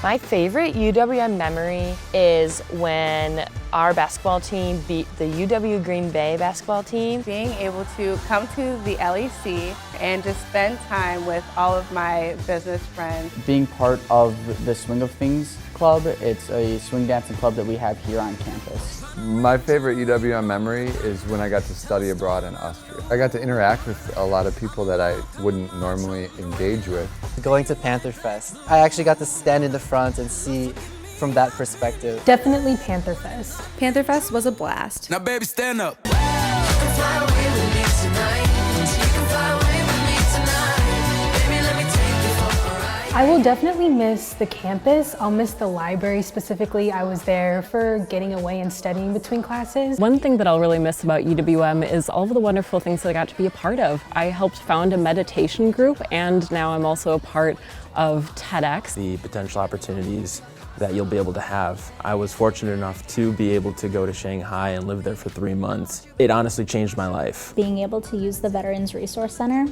My favorite UWM memory is when our basketball team beat the UW Green Bay basketball team. Being able to come to the LEC and just spend time with all of my business friends. Being part of the Swing of Things Club, it's a swing dancing club that we have here on campus. My favorite UWM memory is when I got to study abroad in Austria. I got to interact with a lot of people that I wouldn't normally engage with. Going to Panther Fest, I actually got to stand in the front and see from that perspective. Definitely Panther Fest. Panther Fest was a blast. Now baby, stand up. I will definitely miss the campus. I'll miss the library specifically. I was there for getting away and studying between classes. One thing that I'll really miss about UWM is all of the wonderful things that I got to be a part of. I helped found a meditation group, and now I'm also a part of TEDx. The potential opportunities that you'll be able to have. I was fortunate enough to be able to go to Shanghai and live there for 3 months. It honestly changed my life. Being able to use the Veterans Resource Center,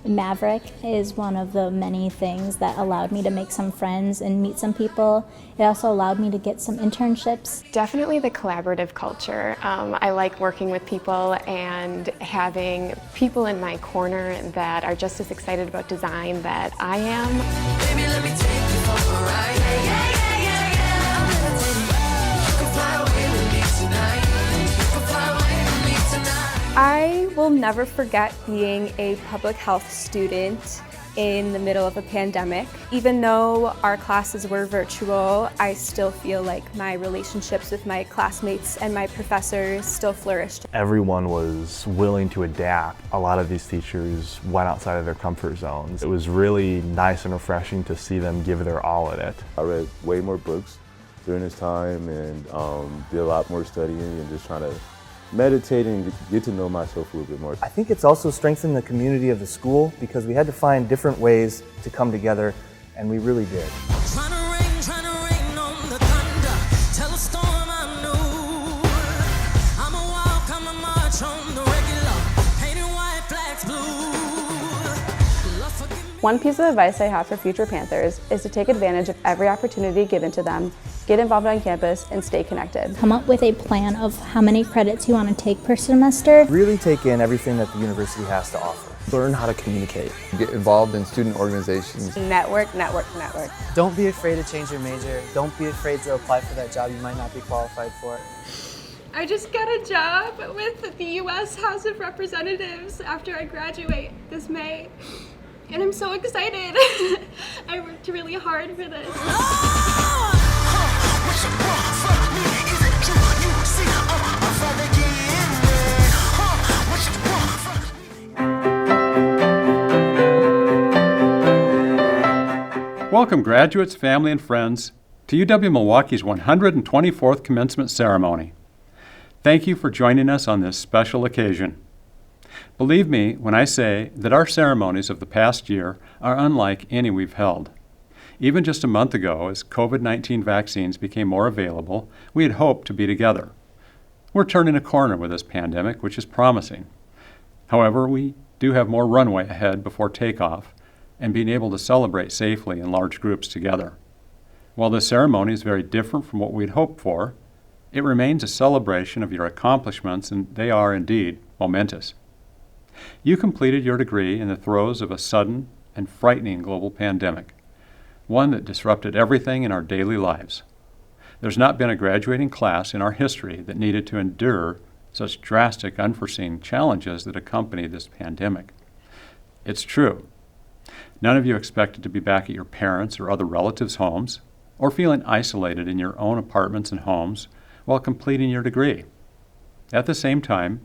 Maverick, is one of the many things that allowed me to make some friends and meet some people. It also allowed me to get some internships. Definitely the collaborative culture. I like working with people and having people in my corner that are just as excited about design that I am. Baby, let me take you for a ride. Yeah, yeah, yeah, yeah, yeah. You can fly away with me tonight. You can fly away with me tonight. I will never forget being a public health student in the middle of a pandemic. Even though our classes were virtual, I still feel like my relationships with my classmates and my professors still flourished. Everyone was willing to adapt. A lot of these teachers went outside of their comfort zones. It was really nice and refreshing to see them give their all at it. I read way more books during this time and did a lot more studying and just trying to meditate and get to know myself a little bit more. I think it's also strengthened the community of the school because we had to find different ways to come together, and we really did. Trying to rain on the thunder, tell a storm I know. I'm a walk, I'm a march on the regular, painting white flags blue. Love, forgive me. One piece of advice I have for future Panthers is to take advantage of every opportunity given to them, get involved on campus, and stay connected. Come up with a plan of how many credits you want to take per semester. Really take in everything that the university has to offer. Learn how to communicate. Get involved in student organizations. Network, network, network. Don't be afraid to change your major. Don't be afraid to apply for that job you might not be qualified for. I just got a job with the U.S. House of Representatives after I graduate this May. And I'm so excited. I worked really hard for this. Welcome, graduates, family, and friends, to UW-Milwaukee's 124th commencement ceremony. Thank you for joining us on this special occasion. Believe me when I say that our ceremonies of the past year are unlike any we've held. Even just a month ago, as COVID-19 vaccines became more available, we had hoped to be together. We're turning a corner with this pandemic, which is promising. However, we do have more runway ahead before takeoff and being able to celebrate safely in large groups together. While this ceremony is very different from what we'd hoped for, it remains a celebration of your accomplishments, and they are indeed momentous. You completed your degree in the throes of a sudden and frightening global pandemic, one that disrupted everything in our daily lives. There's not been a graduating class in our history that needed to endure such drastic, unforeseen challenges that accompany this pandemic. It's true. None of you expected to be back at your parents' or other relatives' homes, or feeling isolated in your own apartments and homes while completing your degree. At the same time,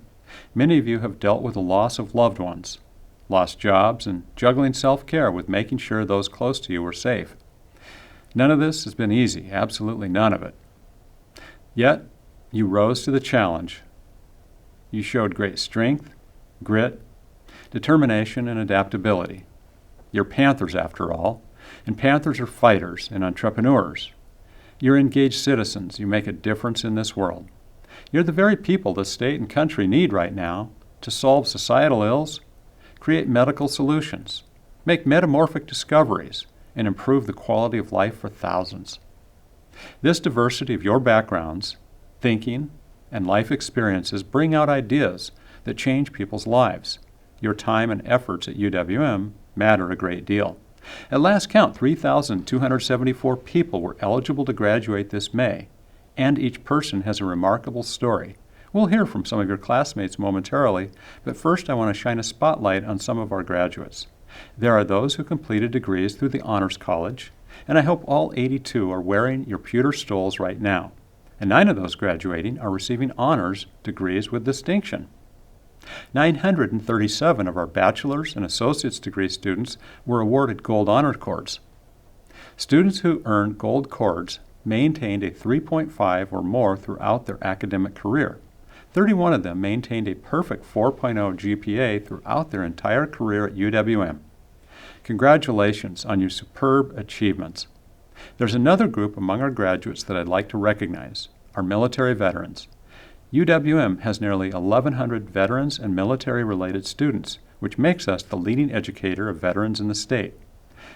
many of you have dealt with the loss of loved ones, lost jobs, and juggling self-care with making sure those close to you were safe. None of this has been easy, absolutely none of it. Yet, you rose to the challenge. You showed great strength, grit, determination, and adaptability. You're Panthers, after all, and Panthers are fighters and entrepreneurs. You're engaged citizens. You make a difference in this world. You're the very people the state and country need right now to solve societal ills, create medical solutions, make metamorphic discoveries, and improve the quality of life for thousands. This diversity of your backgrounds, thinking, and life experiences bring out ideas that change people's lives. Your time and efforts at UWM matter a great deal. At last count, 3,274 people were eligible to graduate this May, and each person has a remarkable story. We'll hear from some of your classmates momentarily, but first I want to shine a spotlight on some of our graduates. There are those who completed degrees through the Honors College, and I hope all 82 are wearing your pewter stoles right now. And 9 of those graduating are receiving honors degrees with distinction. 937 of our bachelor's and associate's degree students were awarded gold honor cords. Students who earned gold cords maintained a 3.5 or more throughout their academic career. 31 of them maintained a perfect 4.0 GPA throughout their entire career at UWM. Congratulations on your superb achievements. There's another group among our graduates that I'd like to recognize, our military veterans. UWM has nearly 1,100 veterans and military-related students, which makes us the leading educator of veterans in the state.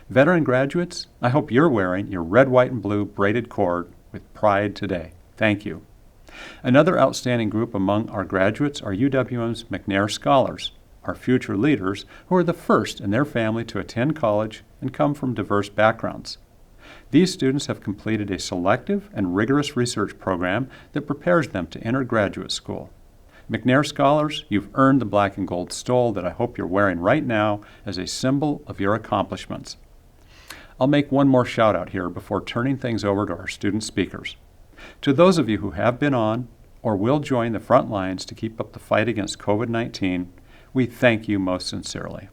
Veteran graduates, I hope you're wearing your red, white, and blue braided cord with pride today. Thank you. Another outstanding group among our graduates are UWM's McNair Scholars, our future leaders who are the first in their family to attend college and come from diverse backgrounds. These students have completed a selective and rigorous research program that prepares them to enter graduate school. McNair Scholars, you've earned the black and gold stole that I hope you're wearing right now as a symbol of your accomplishments. I'll make one more shout out here before turning things over to our student speakers. To those of you who have been on or will join the front lines to keep up the fight against COVID-19, we thank you most sincerely.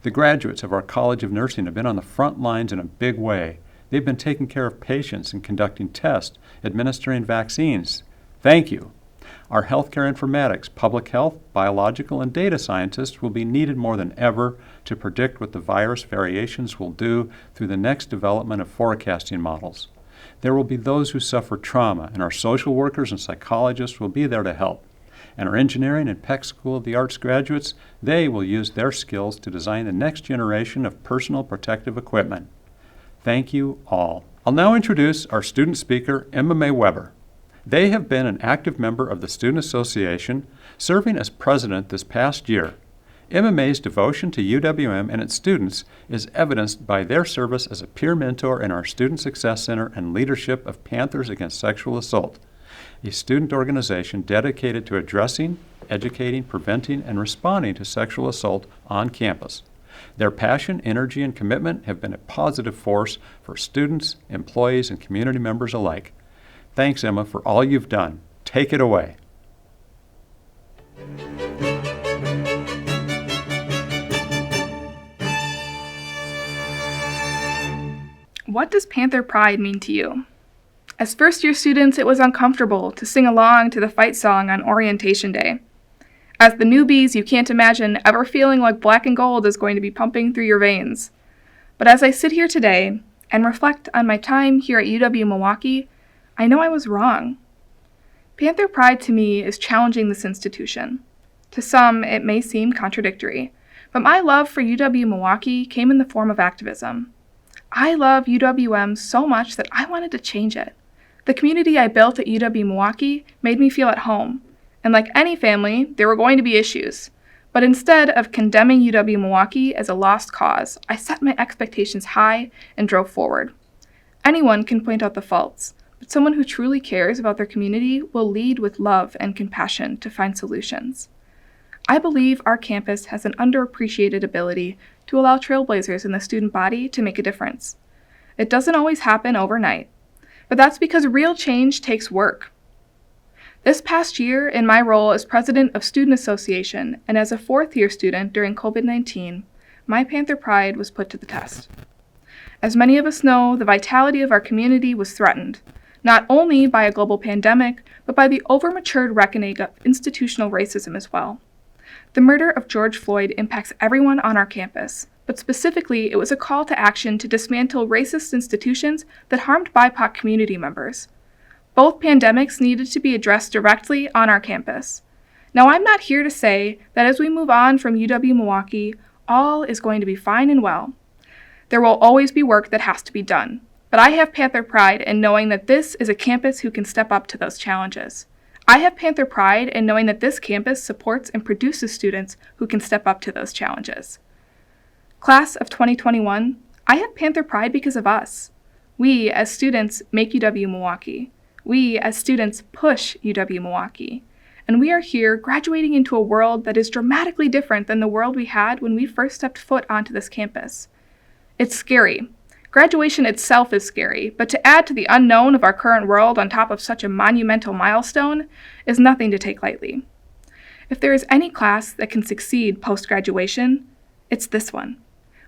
The graduates of our College of Nursing have been on the front lines in a big way. They've been taking care of patients and conducting tests, administering vaccines. Thank you. Our healthcare informatics, public health, biological, and data scientists will be needed more than ever to predict what the virus variations will do through the next development of forecasting models. There will be those who suffer trauma, and our social workers and psychologists will be there to help. And our engineering and Peck School of the Arts graduates, they will use their skills to design the next generation of personal protective equipment. Thank you all. I'll now introduce our student speaker, Emma Mae Weber. They have been an active member of the Student Association, serving as president this past year. Emma Mae's devotion to UWM and its students is evidenced by their service as a peer mentor in our Student Success Center and leadership of Panthers Against Sexual Assault, a student organization dedicated to addressing, educating, preventing, and responding to sexual assault on campus. Their passion, energy, and commitment have been a positive force for students, employees, and community members alike. Thanks, Emma, for all you've done. Take it away. What does Panther Pride mean to you? As first-year students, it was uncomfortable to sing along to the fight song on orientation day. As the newbies, you can't imagine ever feeling like black and gold is going to be pumping through your veins. But as I sit here today and reflect on my time here at UW-Milwaukee, I know I was wrong. Panther Pride to me is challenging this institution. To some, it may seem contradictory, but my love for UW-Milwaukee came in the form of activism. I love UWM so much that I wanted to change it. The community I built at UW-Milwaukee made me feel at home, and like any family, there were going to be issues. But instead of condemning UW-Milwaukee as a lost cause, I set my expectations high and drove forward. Anyone can point out the faults, but someone who truly cares about their community will lead with love and compassion to find solutions. I believe our campus has an underappreciated ability to allow trailblazers in the student body to make a difference. It doesn't always happen overnight, but that's because real change takes work. This past year, in my role as president of Student Association and as a fourth-year student during COVID-19, my Panther Pride was put to the test. As many of us know, the vitality of our community was threatened, not only by a global pandemic, but by the over-matured reckoning of institutional racism as well. The murder of George Floyd impacts everyone on our campus, but specifically, it was a call to action to dismantle racist institutions that harmed BIPOC community members. Both pandemics needed to be addressed directly on our campus. Now, I'm not here to say that as we move on from UW-Milwaukee, all is going to be fine and well. There will always be work that has to be done, but I have Panther pride in knowing that this is a campus who can step up to those challenges. I have Panther pride in knowing that this campus supports and produces students who can step up to those challenges. Class of 2021, I have Panther pride because of us. We, as students, make UW-Milwaukee. We, as students, push UW-Milwaukee. And we are here graduating into a world that is dramatically different than the world we had when we first stepped foot onto this campus. It's scary. Graduation itself is scary, but to add to the unknown of our current world on top of such a monumental milestone is nothing to take lightly. If there is any class that can succeed post-graduation, it's this one.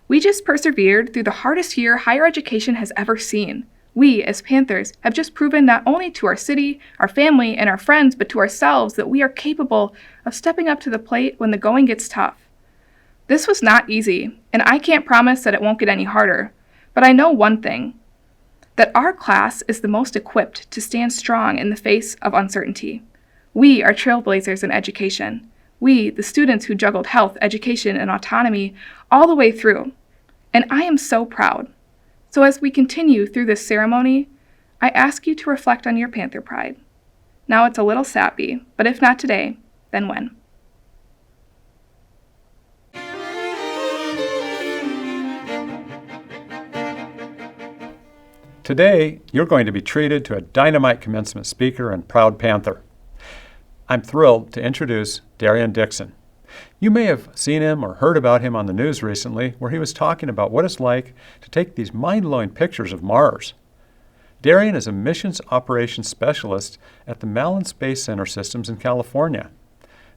We just persevered through the hardest year higher education has ever seen. We, as Panthers, have just proven not only to our city, our family, and our friends, but to ourselves that we are capable of stepping up to the plate when the going gets tough. This was not easy, and I can't promise that it won't get any harder, but I know one thing, that our class is the most equipped to stand strong in the face of uncertainty. We are trailblazers in education. We, the students who juggled health, education, and autonomy all the way through. And I am so proud. So as we continue through this ceremony, I ask you to reflect on your Panther pride. Now it's a little sappy, but if not today, then when? Today, you're going to be treated to a dynamite commencement speaker and proud Panther. I'm thrilled to introduce Darian Dixon. You may have seen him or heard about him on the news recently, where he was talking about what it's like to take these mind-blowing pictures of Mars. Darian is a missions operations specialist at the Malin Space Center Systems in California.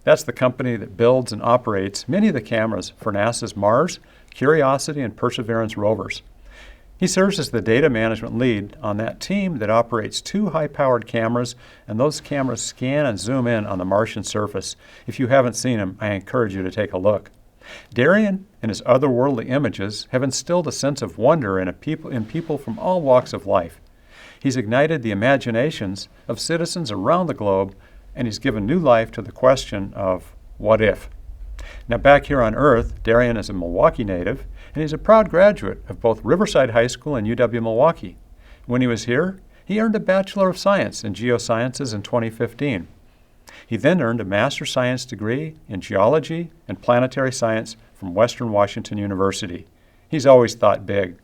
That's the company that builds and operates many of the cameras for NASA's Mars, Curiosity, and Perseverance rovers. He serves as the data management lead on that team that operates 2 high-powered cameras, and those cameras scan and zoom in on the Martian surface. If you haven't seen them, I encourage you to take a look. Darian and his otherworldly images have instilled a sense of wonder in people from all walks of life. He's ignited the imaginations of citizens around the globe, and he's given new life to the question of what if. Now, back here on Earth, Darian is a Milwaukee native, and he's a proud graduate of both Riverside High School and UW-Milwaukee. When he was here, he earned a Bachelor of Science in Geosciences in 2015. He then earned a Master Science degree in Geology and Planetary Science from Western Washington University. He's always thought big.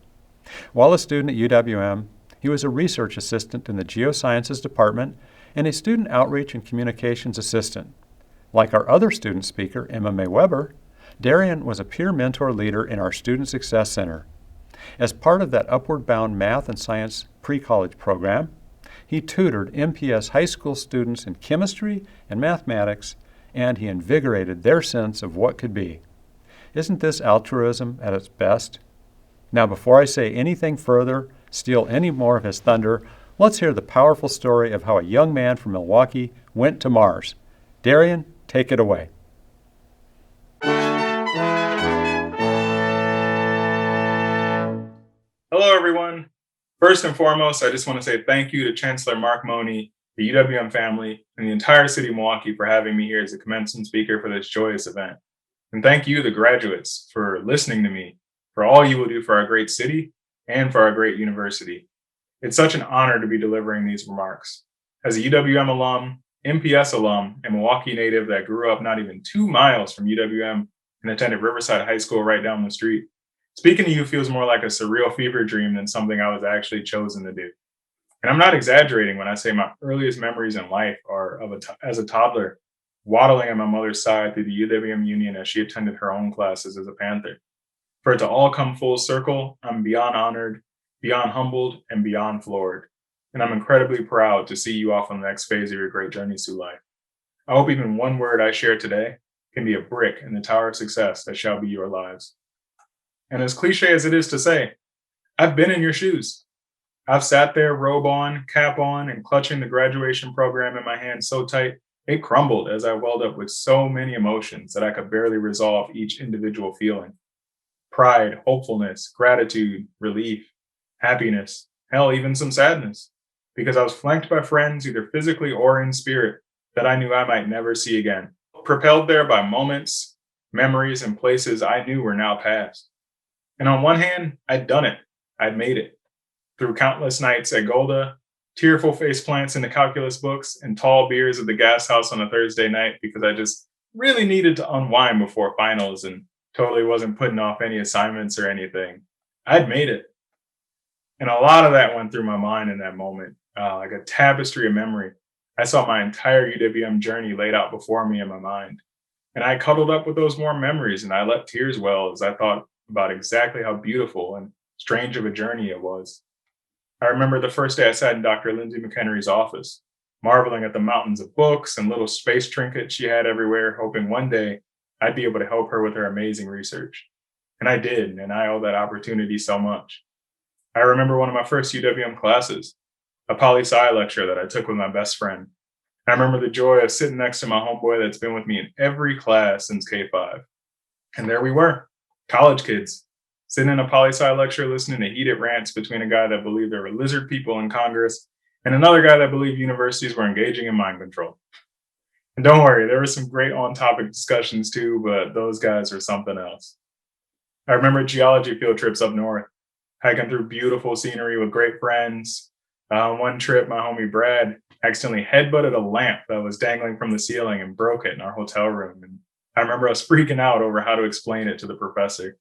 While a student at UWM, he was a research assistant in the Geosciences Department and a student outreach and communications assistant. Like our other student speaker, Emma May Weber, Darian was a peer mentor leader in our Student Success Center. As part of that upward-bound math and science pre-college program, he tutored MPS high school students in chemistry and mathematics, and he invigorated their sense of what could be. Isn't this altruism at its best? Now, before I say anything further, steal any more of his thunder, let's hear the powerful story of how a young man from Milwaukee went to Mars. Darian, take it away. Hello, everyone. First and foremost, I just want to say thank you to Chancellor Mark Money, the UWM family, and the entire city of Milwaukee for having me here as a commencement speaker for this joyous event. And thank you, the graduates, for listening to me, for all you will do for our great city and for our great university. It's such an honor to be delivering these remarks. As a UWM alum, MPS alum, and Milwaukee native that grew up not even 2 miles from UWM and attended Riverside High School right down the street, speaking to you feels more like a surreal fever dream than something I was actually chosen to do. And I'm not exaggerating when I say my earliest memories in life are as a toddler, waddling at my mother's side through the UWM Union as she attended her own classes as a Panther. For it to all come full circle, I'm beyond honored, beyond humbled, and beyond floored. And I'm incredibly proud to see you off on the next phase of your great journeys through life. I hope even one word I share today can be a brick in the tower of success that shall be your lives. And as cliche as it is to say, I've been in your shoes. I've sat there, robe on, cap on, and clutching the graduation program in my hand so tight, it crumbled as I welled up with so many emotions that I could barely resolve each individual feeling. Pride, hopefulness, gratitude, relief, happiness, hell, even some sadness, because I was flanked by friends, either physically or in spirit, that I knew I might never see again. Propelled there by moments, memories, and places I knew were now past. And on one hand, I'd done it. I'd made it. Through countless nights at Golda, tearful face plants in the calculus books, and tall beers at the gas house on a Thursday night because I just really needed to unwind before finals and totally wasn't putting off any assignments or anything. I'd made it. And a lot of that went through my mind in that moment, like a tapestry of memory. I saw my entire UWM journey laid out before me in my mind. And I cuddled up with those warm memories and I let tears well as I thought about exactly how beautiful and strange of a journey it was. I remember the first day I sat in Dr. Lindsay McHenry's office, marveling at the mountains of books and little space trinkets she had everywhere, hoping one day I'd be able to help her with her amazing research. And I did, and I owe that opportunity so much. I remember one of my first UWM classes, a poli-sci lecture that I took with my best friend. I remember the joy of sitting next to my homeboy that's been with me in every class since K5. And there we were, college kids, sitting in a poli-sci lecture listening to heated rants between a guy that believed there were lizard people in Congress and another guy that believed universities were engaging in mind control. And don't worry, there were some great on-topic discussions too, but those guys are something else. I remember geology field trips up north, hiking through beautiful scenery with great friends. One trip, my homie Brad accidentally headbutted a lamp that was dangling from the ceiling and broke it in our hotel room. And I remember us freaking out over how to explain it to the professor.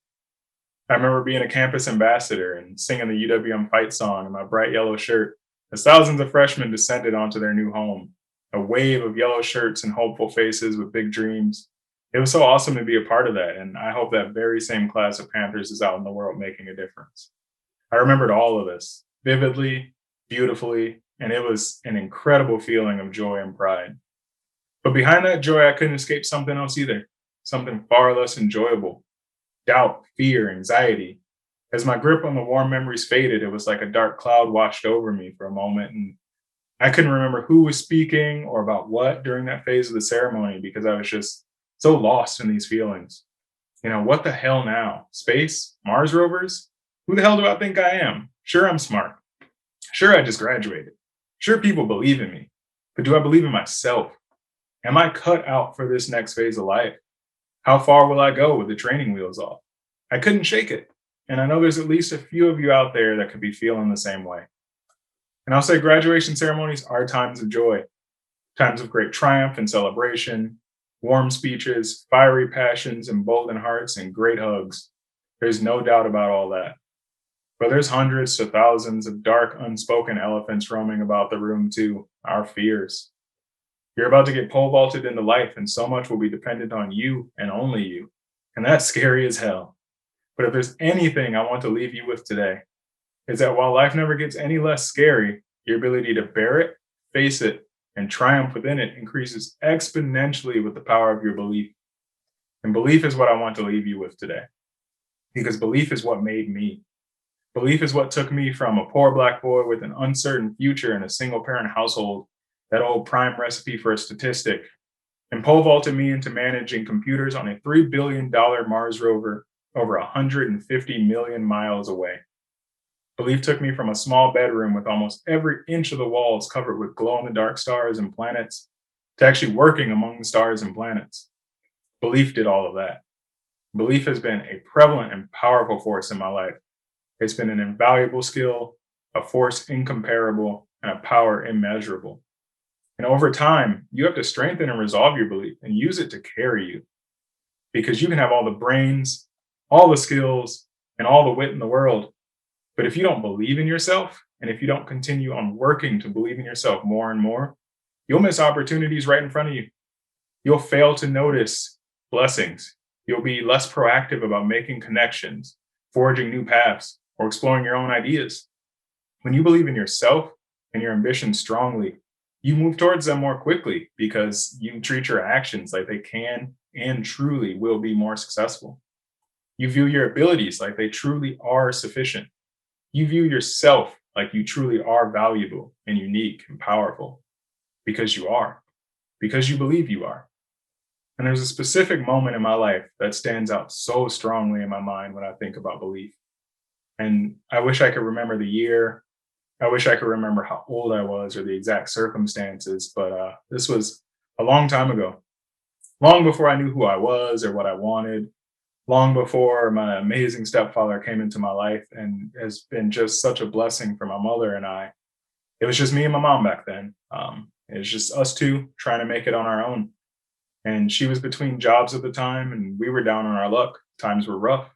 I remember being a campus ambassador and singing the UWM fight song in my bright yellow shirt as thousands of freshmen descended onto their new home, a wave of yellow shirts and hopeful faces with big dreams. It was so awesome to be a part of that, and I hope that very same class of Panthers is out in the world making a difference. I remembered all of this vividly, beautifully, and it was an incredible feeling of joy and pride. But behind that joy, I couldn't escape something else either, something far less enjoyable. Doubt, fear, anxiety. As my grip on the warm memories faded, it was like a dark cloud washed over me for a moment, and I couldn't remember who was speaking or about what during that phase of the ceremony because I was just so lost in these feelings. You know, what the hell now? Space? Mars rovers? Who the hell do I think I am? Sure, I'm smart. Sure, I just graduated. Sure, people believe in me. But do I believe in myself? Am I cut out for this next phase of life? How far will I go with the training wheels off? I couldn't shake it. And I know there's at least a few of you out there that could be feeling the same way. And I'll say graduation ceremonies are times of joy, times of great triumph and celebration, warm speeches, fiery passions, emboldened hearts, and great hugs. There's no doubt about all that. But there's hundreds to thousands of dark, unspoken elephants roaming about the room too, our fears. You're about to get pole vaulted into life, and so much will be dependent on you and only you. And that's scary as hell. But if there's anything I want to leave you with today, is that while life never gets any less scary, your ability to bear it, face it, and triumph within it increases exponentially with the power of your belief. And belief is what I want to leave you with today. Because belief is what made me. Belief is what took me from a poor Black boy with an uncertain future in a single parent household, that old prime recipe for a statistic, and pole vaulted me into managing computers on a $3 billion Mars rover over 150 million miles away. Belief took me from a small bedroom with almost every inch of the walls covered with glow-in-the-dark stars and planets to actually working among the stars and planets. Belief did all of that. Belief has been a prevalent and powerful force in my life. It's been an invaluable skill, a force incomparable, and a power immeasurable. And over time, you have to strengthen and resolve your belief and use it to carry you. Because you can have all the brains, all the skills, and all the wit in the world. But if you don't believe in yourself, and if you don't continue on working to believe in yourself more and more, you'll miss opportunities right in front of you. You'll fail to notice blessings. You'll be less proactive about making connections, forging new paths, or exploring your own ideas. When you believe in yourself and your ambition strongly, you move towards them more quickly because you treat your actions like they can and truly will be more successful. You view your abilities like they truly are sufficient. You view yourself like you truly are valuable and unique and powerful because you are, because you believe you are. And there's a specific moment in my life that stands out so strongly in my mind when I think about belief. And I wish I could remember the year. I wish I could remember how old I was or the exact circumstances, but this was a long time ago, long before I knew who I was or what I wanted, long before my amazing stepfather came into my life and has been just such a blessing for my mother and I. It was just me and my mom back then. It was just us two trying to make it on our own. And she was between jobs at the time, and we were down on our luck. Times were rough.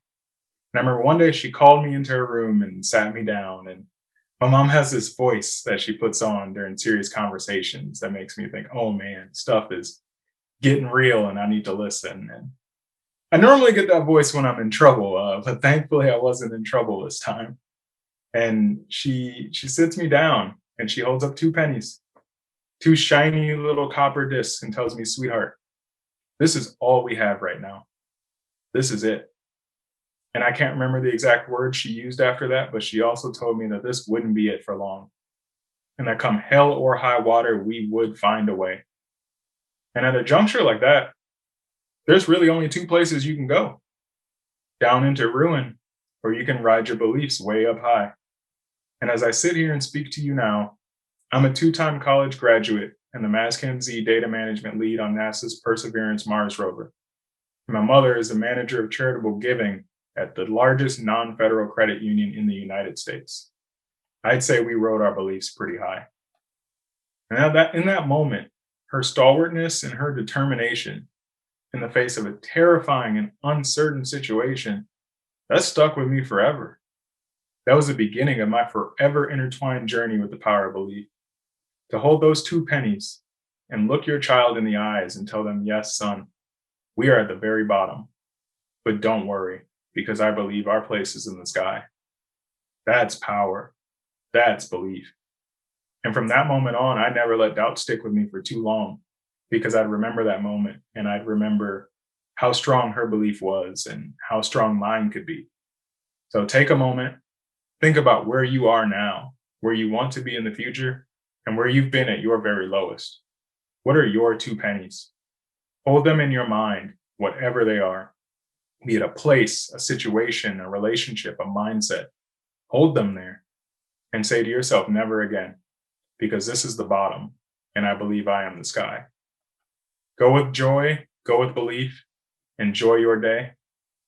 And I remember one day she called me into her room and sat me down. And my mom has this voice that she puts on during serious conversations that makes me think, oh man, stuff is getting real and I need to listen. And I normally get that voice when I'm in trouble, but thankfully I wasn't in trouble this time. And she sits me down and she holds up 2 pennies, 2 shiny little copper discs, and tells me, sweetheart, this is all we have right now. This is it. And I can't remember the exact words she used after that, but she also told me that this wouldn't be it for long. And that come hell or high water, we would find a way. And at a juncture like that, there's really only 2 places you can go: down into ruin, or you can ride your beliefs way up high. And as I sit here and speak to you now, I'm a 2-time college graduate and the mastcam-Z data management lead on NASA's Perseverance Mars rover. My mother is a manager of charitable giving at the largest non-federal credit union in the United States. I'd say we rode our beliefs pretty high. And in that moment, her stalwartness and her determination in the face of a terrifying and uncertain situation, that stuck with me forever. That was the beginning of my forever intertwined journey with the power of belief. To hold those 2 pennies and look your child in the eyes and tell them, yes, son, we are at the very bottom, but don't worry, because I believe our place is in the sky. That's power. That's belief. And from that moment on, I never let doubt stick with me for too long, because I'd remember that moment and I'd remember how strong her belief was and how strong mine could be. So take a moment, think about where you are now, where you want to be in the future, and where you've been at your very lowest. What are your 2 pennies? Hold them in your mind, whatever they are, be it a place, a situation, a relationship, a mindset. Hold them there and say to yourself, never again, because this is the bottom, and I believe I am the sky. Go with joy, go with belief, enjoy your day.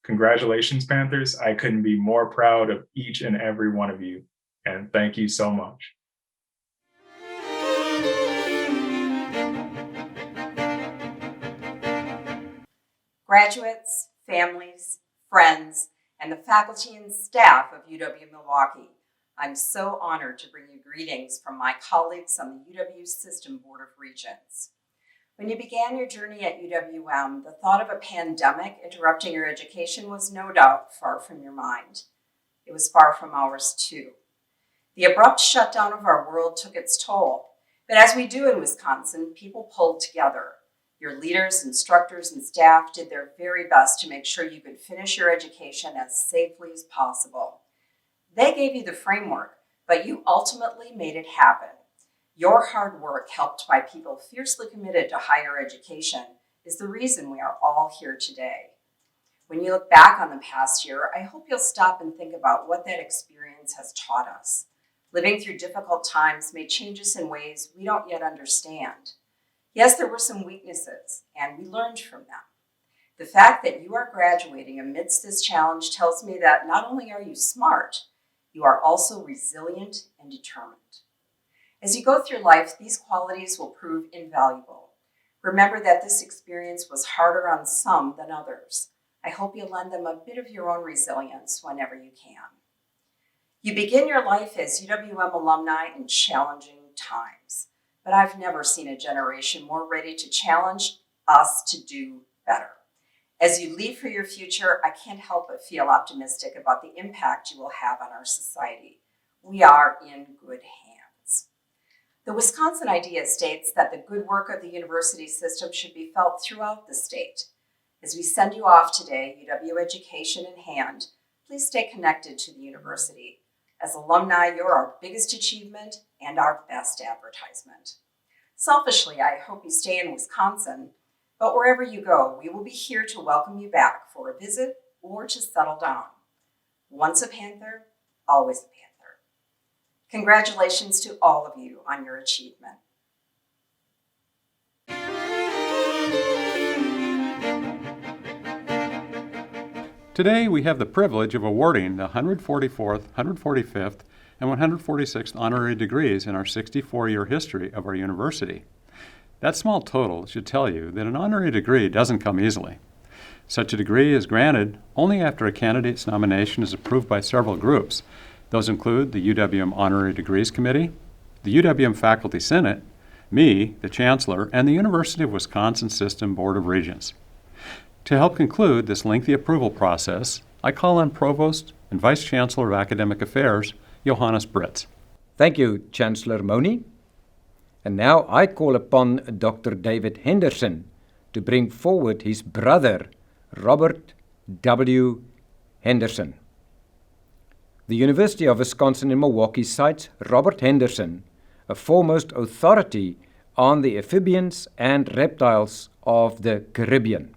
Congratulations, Panthers. I couldn't be more proud of each and every one of you, and thank you so much. Graduates, families, friends, and the faculty and staff of UW-Milwaukee, I'm so honored to bring you greetings from my colleagues on the UW System Board of Regents. When you began your journey at UWM, the thought of a pandemic interrupting your education was no doubt far from your mind. It was far from ours too. The abrupt shutdown of our world took its toll, but as we do in Wisconsin, people pulled together. Your leaders, instructors, and staff did their very best to make sure you could finish your education as safely as possible. They gave you the framework, but you ultimately made it happen. Your hard work, helped by people fiercely committed to higher education, is the reason we are all here today. When you look back on the past year, I hope you'll stop and think about what that experience has taught us. Living through difficult times may change us in ways we don't yet understand. Yes, there were some weaknesses, and we learned from them. The fact that you are graduating amidst this challenge tells me that not only are you smart, you are also resilient and determined. As you go through life, these qualities will prove invaluable. Remember that this experience was harder on some than others. I hope you'll lend them a bit of your own resilience whenever you can. You begin your life as UWM alumni in challenging times. But I've never seen a generation more ready to challenge us to do better. As you leave for your future, I can't help but feel optimistic about the impact you will have on our society. We are in good hands. The Wisconsin Idea states that the good work of the university system should be felt throughout the state. As we send you off today, UW education in hand, please stay connected to the university. As alumni, you're our biggest achievement and our best advertisement. Selfishly, I hope you stay in Wisconsin, but wherever you go, we will be here to welcome you back for a visit or to settle down. Once a Panther, always a Panther. Congratulations to all of you on your achievement. Today, we have the privilege of awarding the 144th, 145th, and 146th honorary degrees in our 64-year history of our university. That small total should tell you that an honorary degree doesn't come easily. Such a degree is granted only after a candidate's nomination is approved by several groups. Those include the UWM Honorary Degrees Committee, the UWM Faculty Senate, me, the Chancellor, and the University of Wisconsin System Board of Regents. To help conclude this lengthy approval process, I call on Provost and Vice Chancellor of Academic Affairs, Johannes Brits. Thank you, Chancellor Moni. And now I call upon Dr. David Henderson to bring forward his brother, Robert W. Henderson. The University of Wisconsin in Milwaukee cites Robert Henderson, a foremost authority on the amphibians and reptiles of the Caribbean.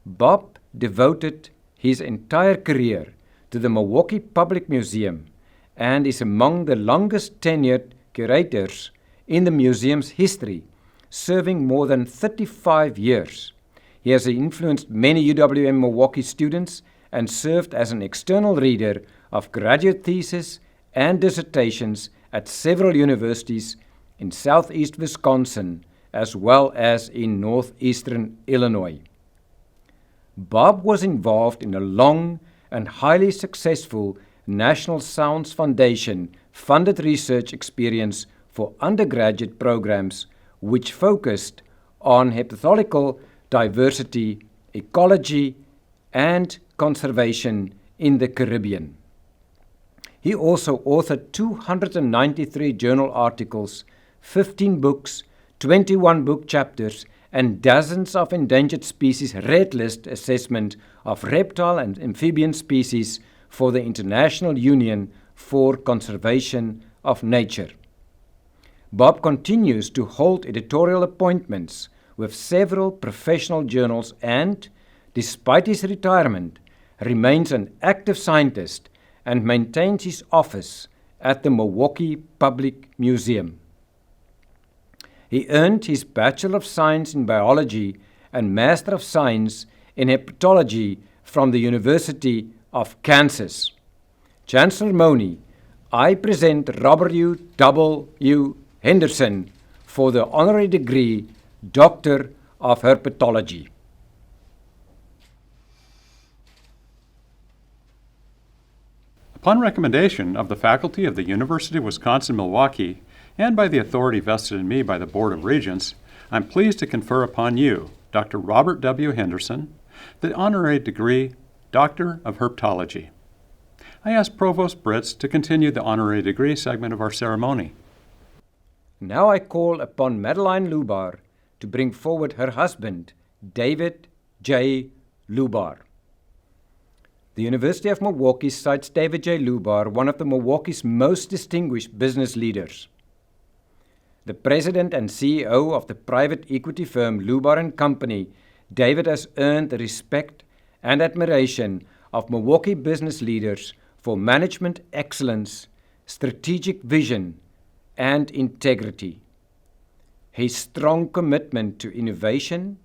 Bob devoted his entire career to the Milwaukee Public Museum and is among the longest tenured curators in the museum's history, serving more than 35 years. He has influenced many UWM Milwaukee students and served as an external reader of graduate theses and dissertations at several universities in southeast Wisconsin as well as in northeastern Illinois. Bob was involved in a long and highly successful National Science Foundation funded research experience for undergraduate programs which focused on heptatholical diversity, ecology, and conservation in the Caribbean. He also authored 293 journal articles, 15 books, 21 book chapters, and dozens of endangered species red list assessment of reptile and amphibian species for the International Union for Conservation of Nature. Bob continues to hold editorial appointments with several professional journals and, despite his retirement, remains an active scientist and maintains his office at the Milwaukee Public Museum. He earned his Bachelor of Science in Biology and Master of Science in Hepatology from the University of Kansas. Chancellor Moni, I present Robert W. Henderson for the honorary degree Doctor of Herpetology. Upon recommendation of the faculty of the University of Wisconsin-Milwaukee and by the authority vested in me by the Board of Regents, I'm pleased to confer upon you, Dr. Robert W. Henderson, the honorary degree Doctor of Herpetology. I ask Provost Brits to continue the honorary degree segment of our ceremony. Now I call upon Madeline Lubar to bring forward her husband, David J. Lubar. The University of Milwaukee cites David J. Lubar, one of the Milwaukee's most distinguished business leaders. The president and CEO of the private equity firm Lubar & Company, David has earned the respect and admiration of Milwaukee business leaders for management excellence, strategic vision, and integrity. His strong commitment to innovation,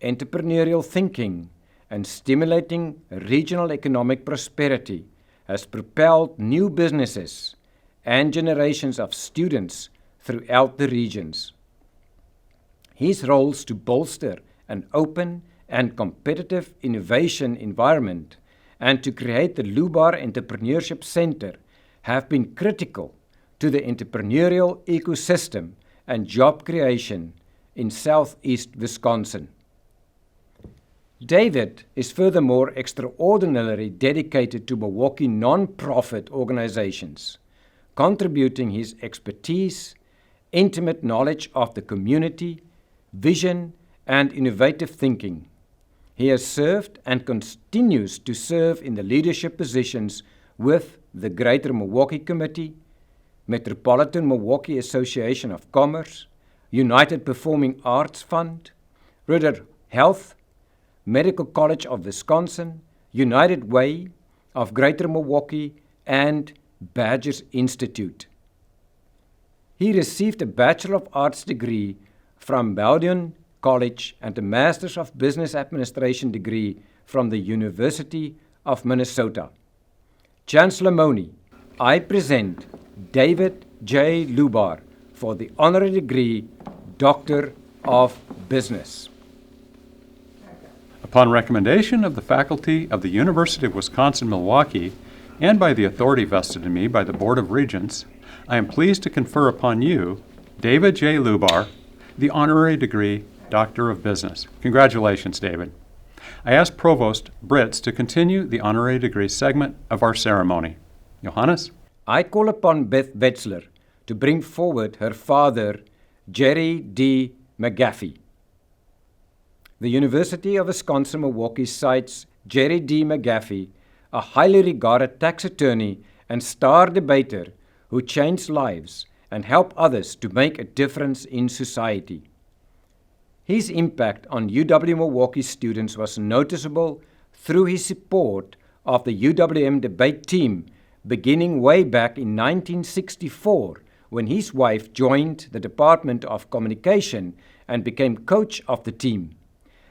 entrepreneurial thinking, and stimulating regional economic prosperity has propelled new businesses and generations of students throughout the regions. His roles to bolster an open and competitive innovation environment and to create the Lubar Entrepreneurship Center have been critical to the entrepreneurial ecosystem and job creation in southeast Wisconsin. David is furthermore extraordinarily dedicated to Milwaukee non-profit organizations, contributing his expertise, intimate knowledge of the community, vision, and innovative thinking. He has served and continues to serve in the leadership positions with the Greater Milwaukee Committee, Metropolitan Milwaukee Association of Commerce, United Performing Arts Fund, Ritter Health, Medical College of Wisconsin, United Way of Greater Milwaukee, and Badgers Institute. He received a Bachelor of Arts degree from Bowdoin College and a Master's of Business Administration degree from the University of Minnesota. Chancellor Moni, I present David J. Lubar for the honorary degree Doctor of Business. Upon recommendation of the faculty of the University of Wisconsin-Milwaukee and by the authority vested in me by the Board of Regents, I am pleased to confer upon you, David J. Lubar, the honorary degree Doctor of Business. Congratulations, David. I ask Provost Britz to continue the honorary degree segment of our ceremony. Johannes? I call upon Beth Wetzler to bring forward her father, Jerry D. McGaffey. The University of Wisconsin-Milwaukee cites Jerry D. McGaffey, a highly regarded tax attorney and star debater who changed lives and helped others to make a difference in society. His impact on UW-Milwaukee students was noticeable through his support of the UWM debate team beginning way back in 1964 when his wife joined the Department of Communication and became coach of the team.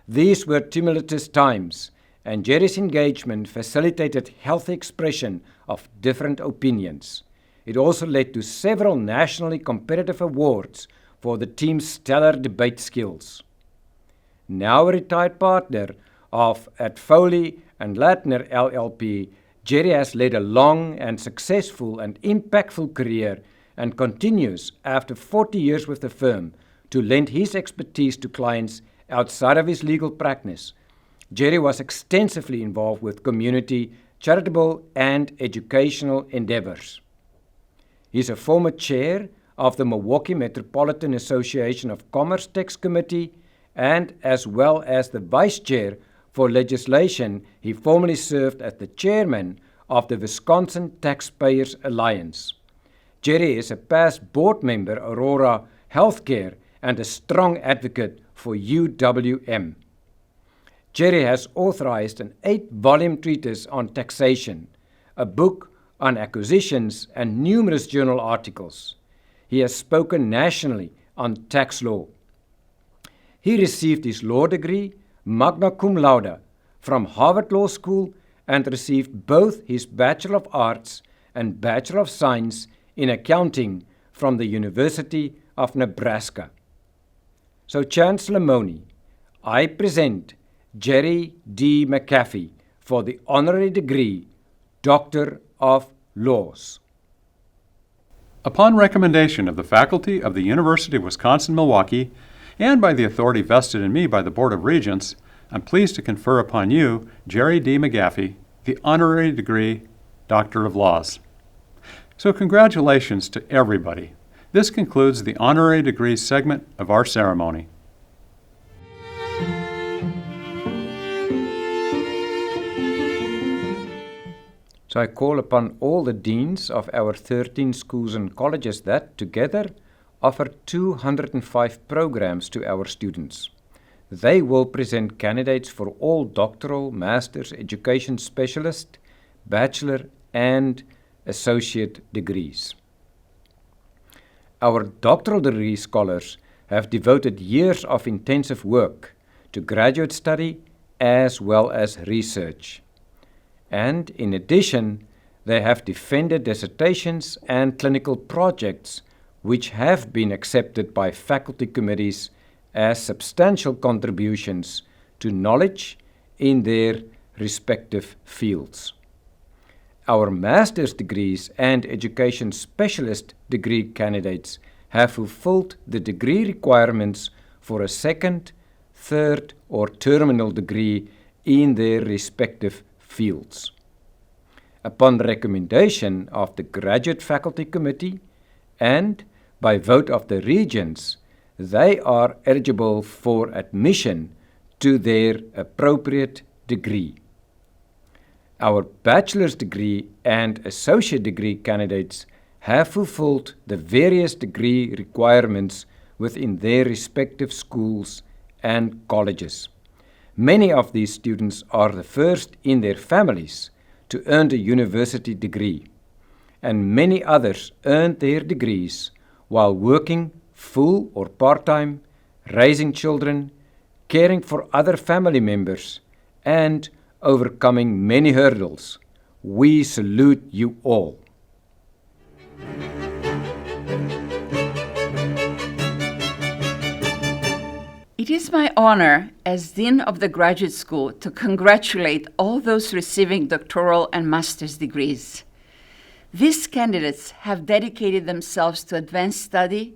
These were tumultuous times, and Jerry's engagement facilitated healthy expression of different opinions. It also led to several nationally competitive awards for the team's stellar debate skills. Now a retired partner at Foley and Latner LLP, Jerry has led a long and successful and impactful career and continues, after 40 years with the firm, to lend his expertise to clients outside of his legal practice. Jerry was extensively involved with community, charitable, and educational endeavors. He is a former chair of the Milwaukee Metropolitan Association of Commerce Tax Committee, and as well as the vice chair for legislation, he formerly served as the chairman of the Wisconsin Taxpayers Alliance. Jerry is a past board member, Aurora Healthcare, and a strong advocate for UWM. Jerry has authorized an 8-volume treatise on taxation, a book on acquisitions, and numerous journal articles. He has spoken nationally on tax law. He received his law degree, magna cum laude, from Harvard Law School and received both his Bachelor of Arts and Bachelor of Science in Accounting from the University of Nebraska. So, Chancellor Moni, I present Jerry D. McGaffey for the honorary degree Doctor of Laws. Upon recommendation of the faculty of the University of Wisconsin-Milwaukee and by the authority vested in me by the Board of Regents, I'm pleased to confer upon you, Jerry D. McGaffey, the honorary degree Doctor of Laws. So congratulations to everybody. This concludes the honorary degree segment of our ceremony. So I call upon all the deans of our 13 schools and colleges that, together, offer 205 programs to our students. They will present candidates for all doctoral, master's, education specialist, bachelor, and associate degrees. Our doctoral degree scholars have devoted years of intensive work to graduate study as well as research. And in addition, they have defended dissertations and clinical projects which have been accepted by faculty committees as substantial contributions to knowledge in their respective fields. Our master's degrees and education specialist degree candidates have fulfilled the degree requirements for a second, third, or terminal degree in their respective fields. Upon recommendation of the Graduate Faculty Committee and by vote of the Regents, they are eligible for admission to their appropriate degree. Our bachelor's degree and associate degree candidates have fulfilled the various degree requirements within their respective schools and colleges. Many of these students are the first in their families to earn a university degree, and many others earned their degrees while working full or part-time, raising children, caring for other family members, and overcoming many hurdles. We salute you all. It is my honor as Dean of the Graduate School to congratulate all those receiving doctoral and master's degrees. These candidates have dedicated themselves to advanced study,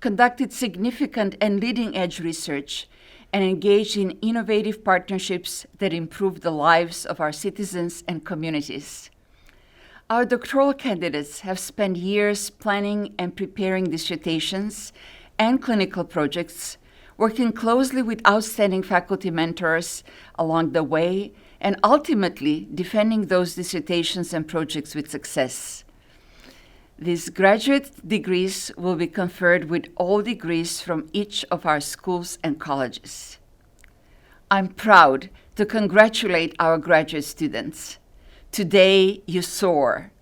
conducted significant and leading-edge research, and engaged in innovative partnerships that improve the lives of our citizens and communities. Our doctoral candidates have spent years planning and preparing dissertations and clinical projects, working closely with outstanding faculty mentors along the way, and ultimately defending those dissertations and projects with success. These graduate degrees will be conferred with all degrees from each of our schools and colleges. I'm proud to congratulate our graduate students. Today, you soar.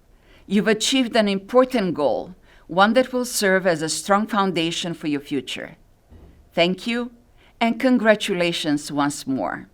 You've achieved an important goal, one that will serve as a strong foundation for your future. Thank you, and congratulations once more.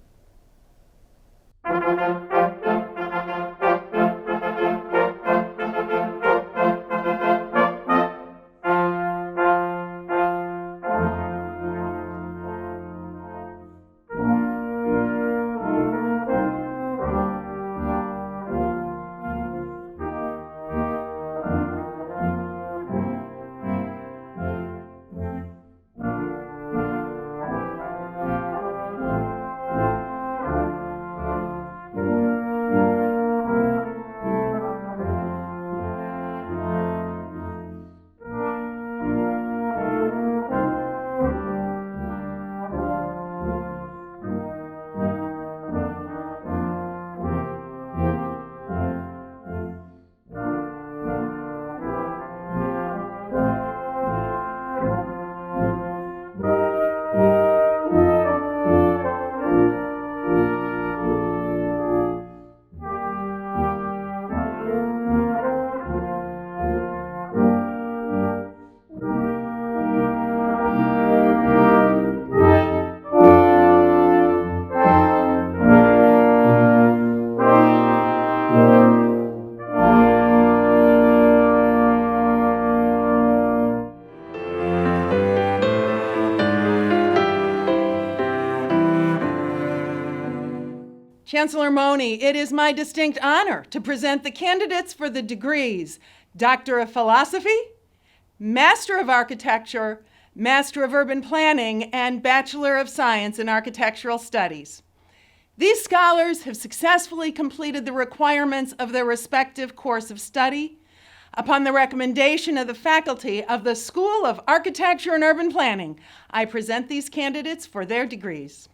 Chancellor Mone, it is my distinct honor to present the candidates for the degrees Doctor of Philosophy, Master of Architecture, Master of Urban Planning, and Bachelor of Science in Architectural Studies. These scholars have successfully completed the requirements of their respective course of study. Upon the recommendation of the faculty of the School of Architecture and Urban Planning, I present these candidates for their degrees.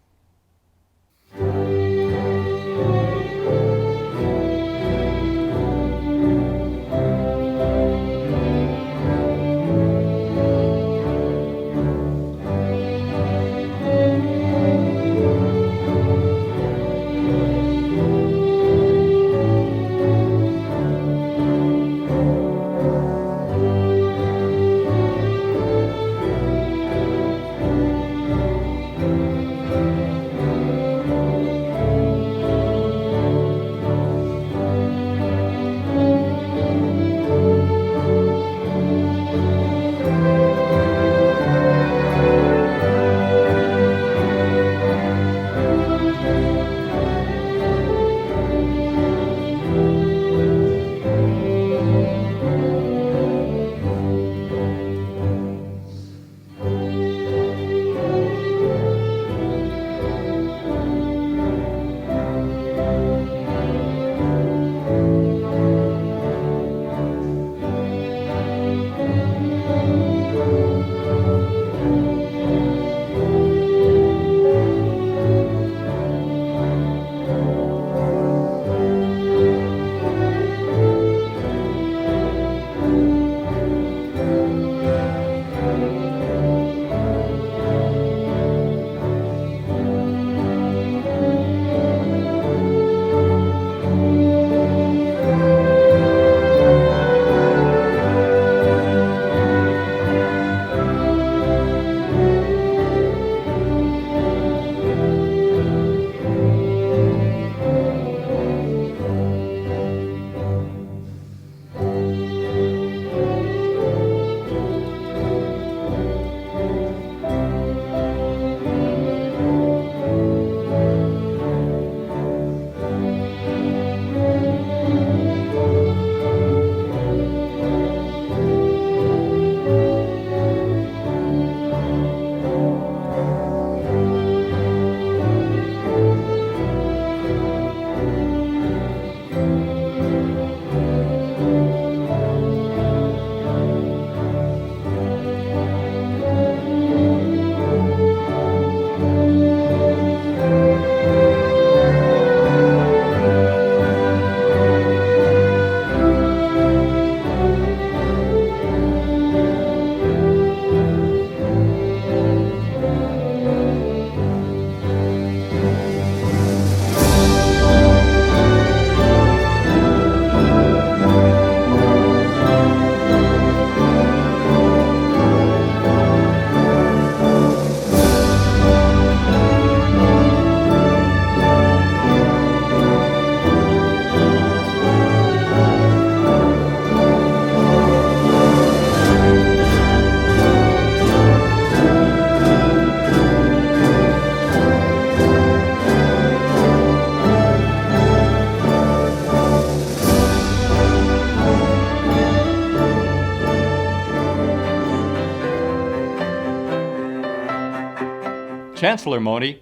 Chancellor Mone,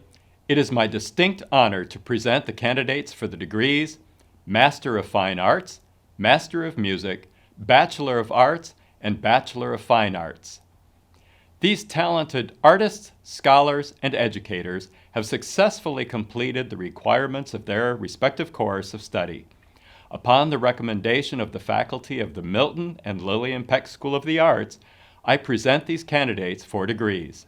it is my distinct honor to present the candidates for the degrees Master of Fine Arts, Master of Music, Bachelor of Arts, and Bachelor of Fine Arts. These talented artists, scholars, and educators have successfully completed the requirements of their respective course of study. Upon the recommendation of the faculty of the Milton and Lillian Peck School of the Arts, I present these candidates for degrees.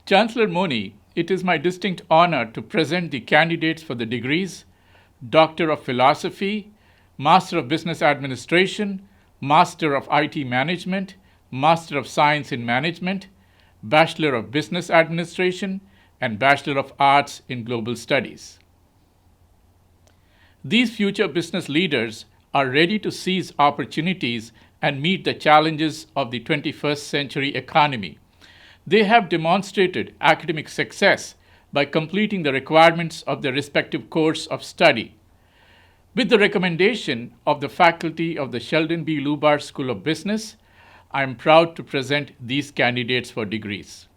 Chancellor Moni, it is my distinct honor to present the candidates for the degrees Doctor of Philosophy, Master of Business Administration, Master of IT Management, Master of Science in Management, Bachelor of Business Administration, and Bachelor of Arts in Global Studies. These future business leaders are ready to seize opportunities and meet the challenges of the 21st century economy. They have demonstrated academic success by completing the requirements of their respective course of study. With the recommendation of the faculty of the Sheldon B. Lubar School of Business, I am proud to present these candidates for degrees.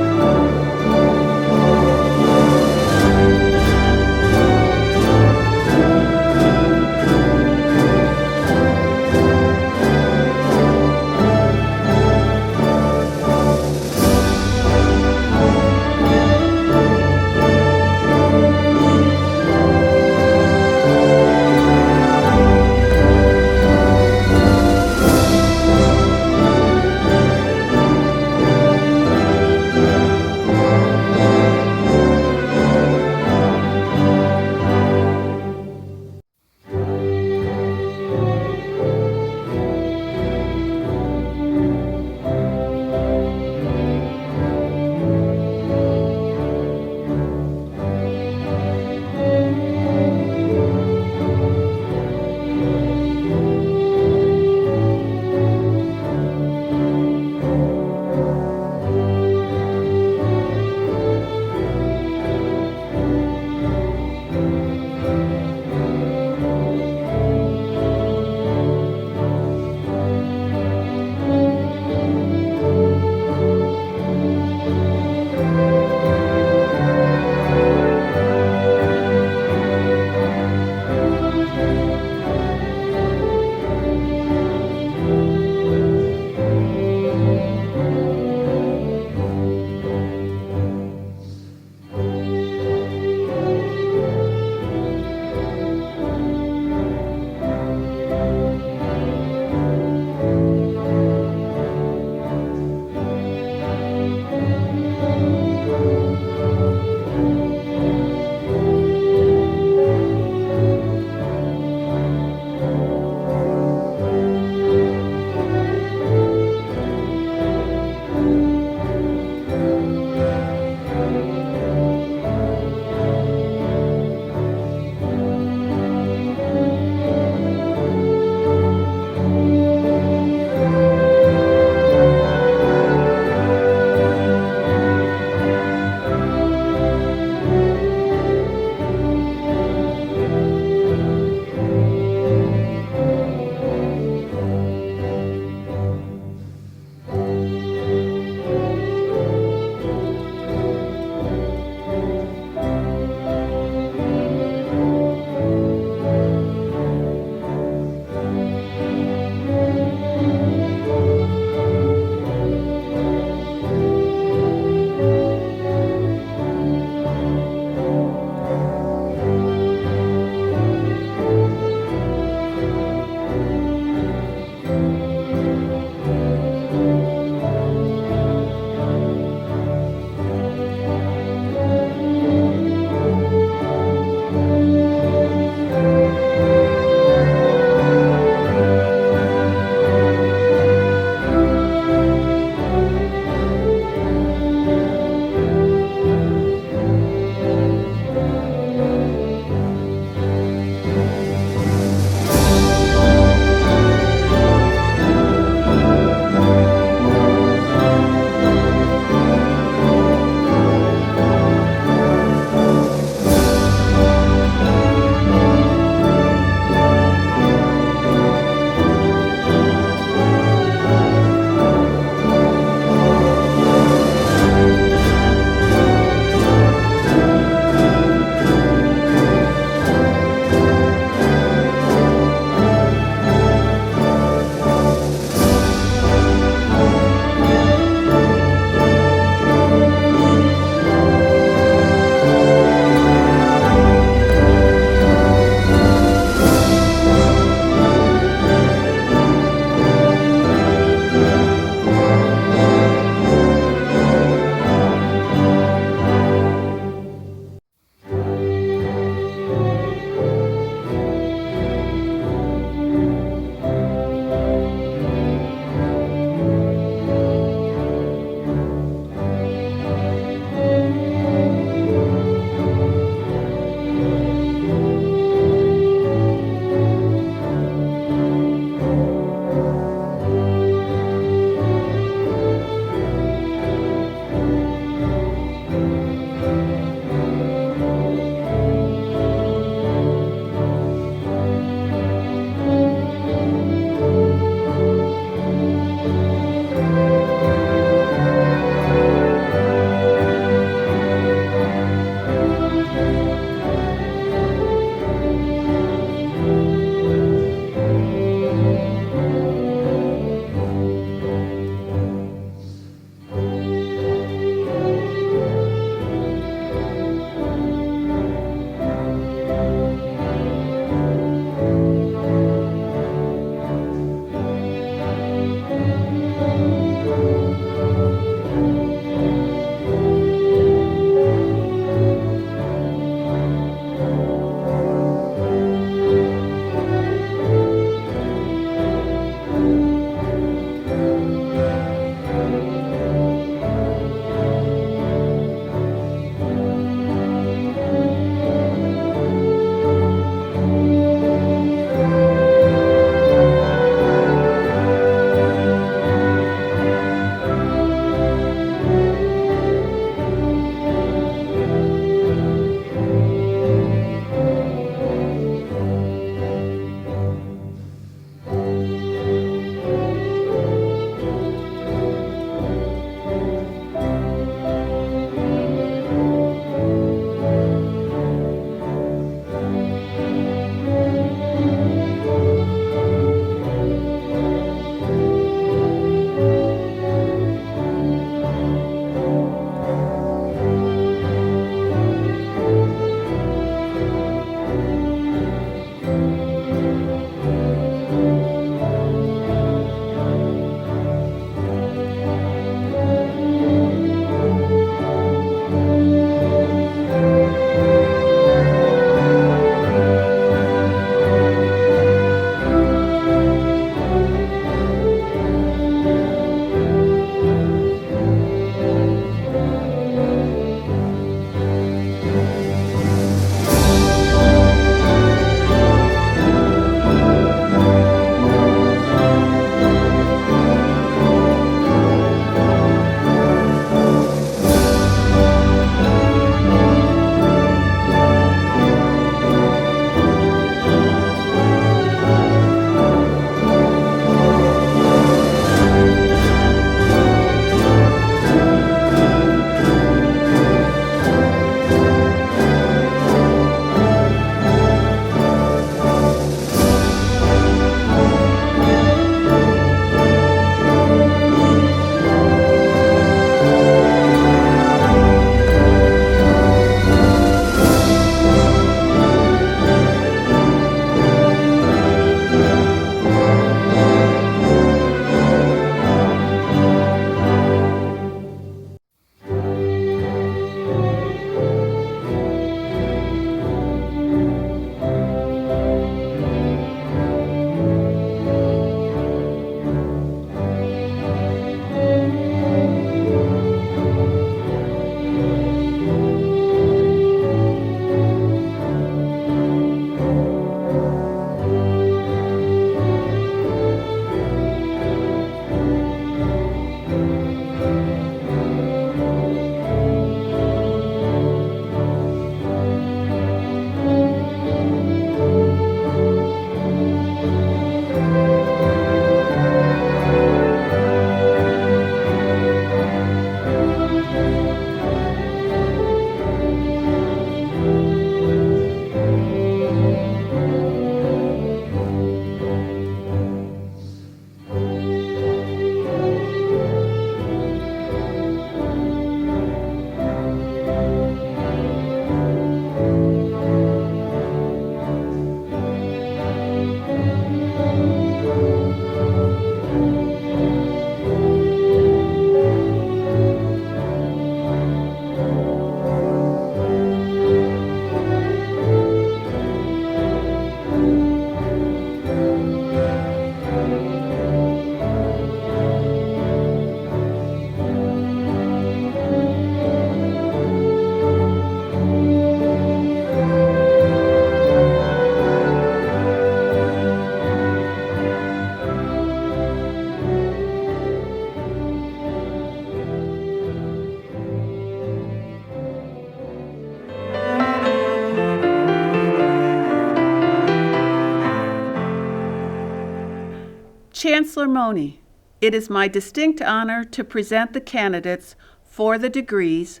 Chancellor Mone, it is my distinct honor to present the candidates for the degrees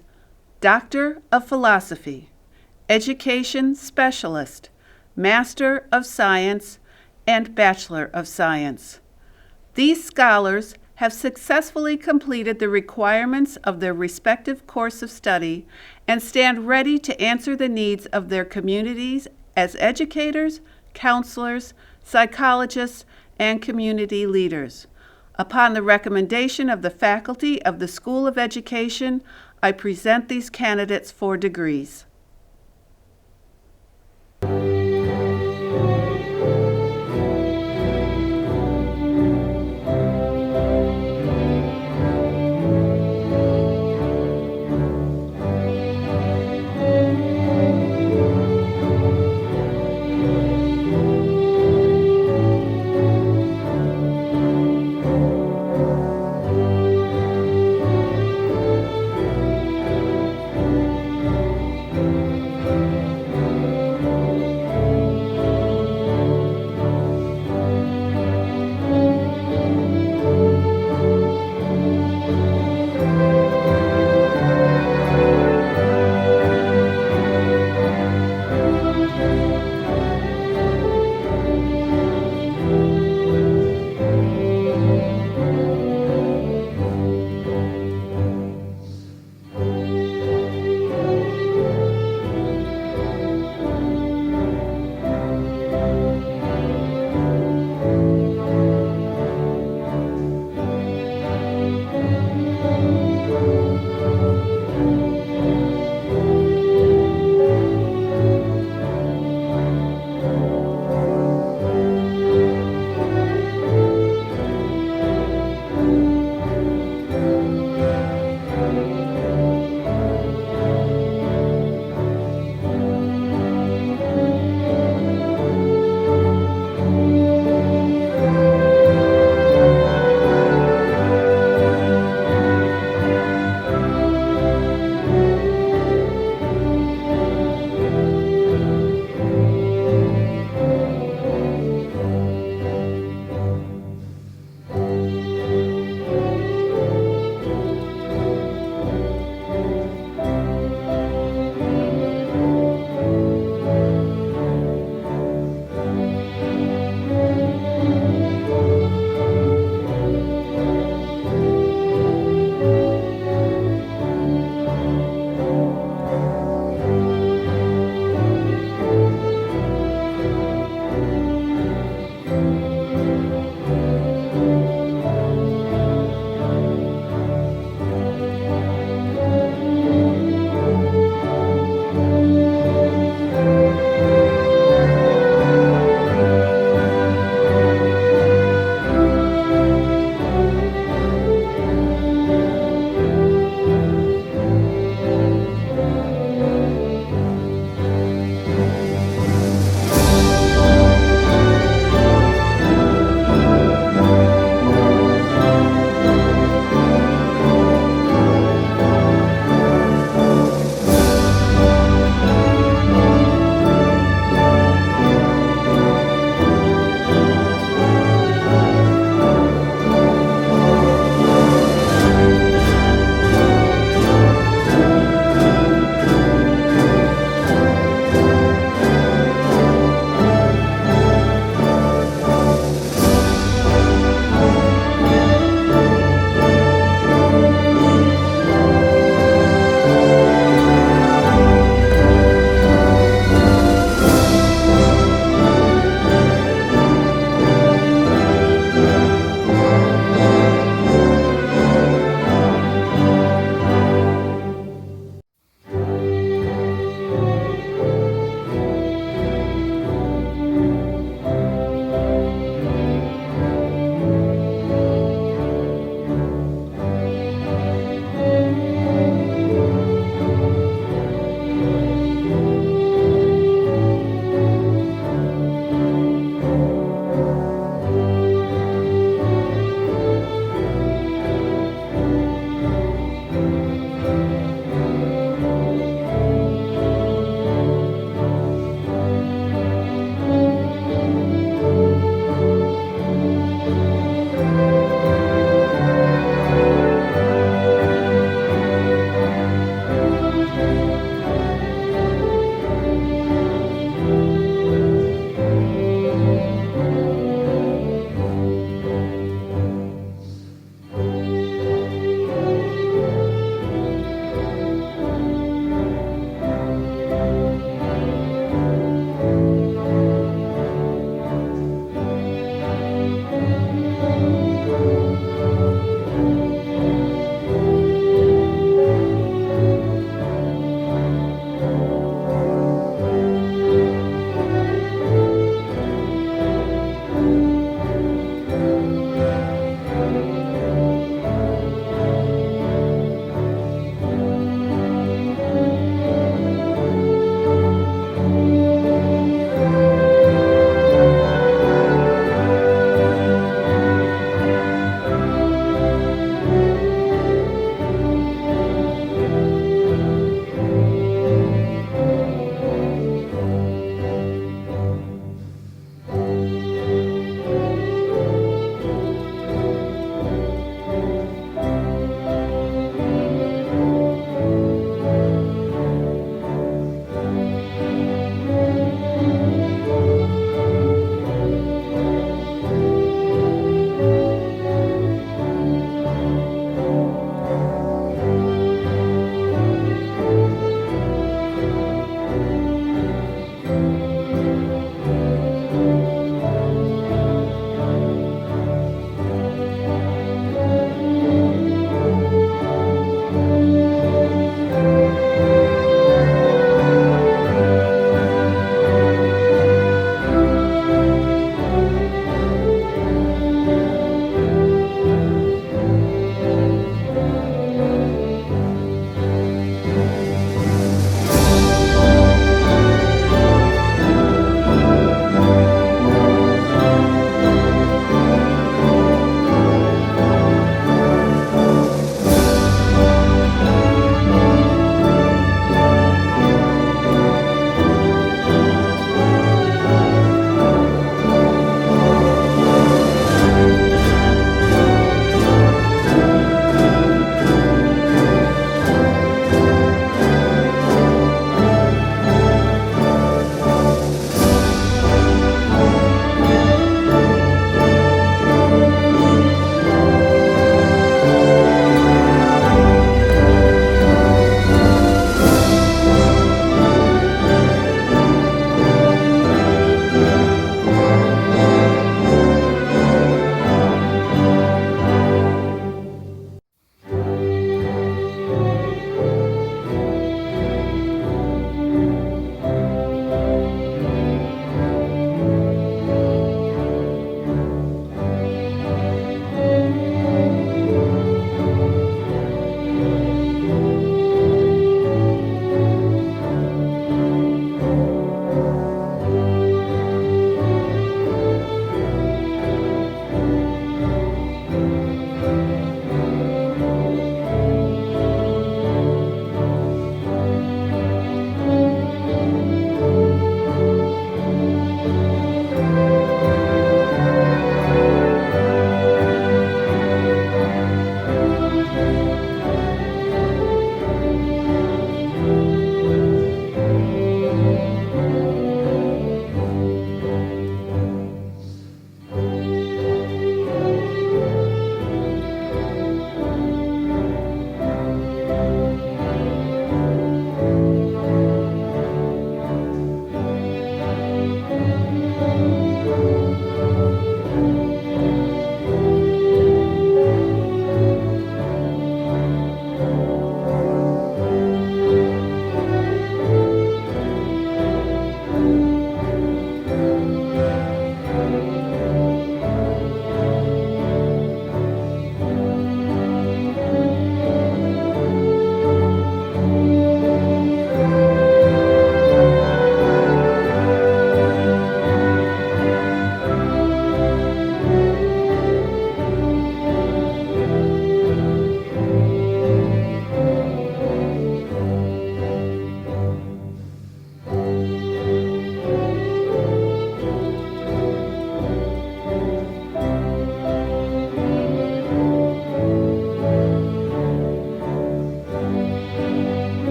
Doctor of Philosophy, Education Specialist, Master of Science, and Bachelor of Science. These scholars have successfully completed the requirements of their respective course of study and stand ready to answer the needs of their communities as educators, counselors, psychologists, and community leaders. Upon the recommendation of the faculty of the School of Education, I present these candidates for degrees.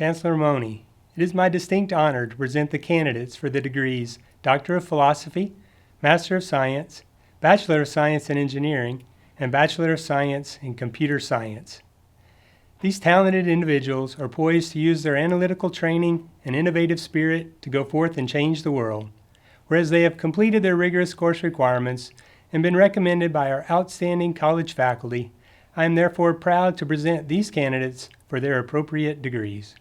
Chancellor Mone, it is my distinct honor to present the candidates for the degrees Doctor of Philosophy, Master of Science, Bachelor of Science in Engineering, and Bachelor of Science in Computer Science. These talented individuals are poised to use their analytical training and innovative spirit to go forth and change the world. Whereas they have completed their rigorous course requirements and been recommended by our outstanding college faculty, I am therefore proud to present these candidates for their appropriate degrees.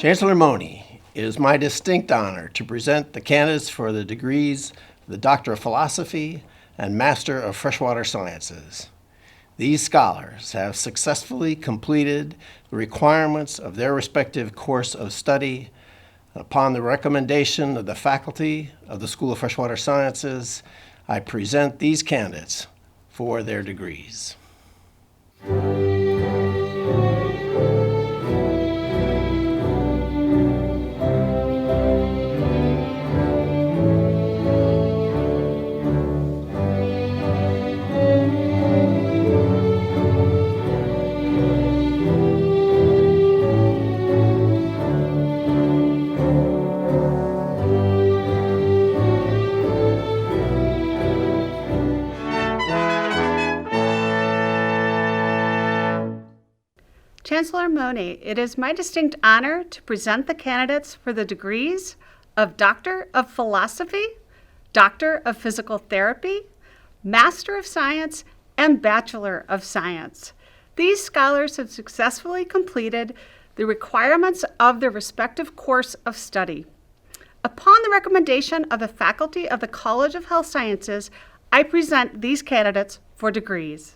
Chancellor Mone, it is my distinct honor to present the candidates for the degrees of the Doctor of Philosophy and Master of Freshwater Sciences. These scholars have successfully completed the requirements of their respective course of study. Upon the recommendation of the faculty of the School of Freshwater Sciences, I present these candidates for their degrees. Chancellor Mone, it is my distinct honor to present the candidates for the degrees of Doctor of Philosophy, Doctor of Physical Therapy, Master of Science, and Bachelor of Science. These scholars have successfully completed the requirements of their respective course of study. Upon the recommendation of the faculty of the College of Health Sciences, I present these candidates for degrees.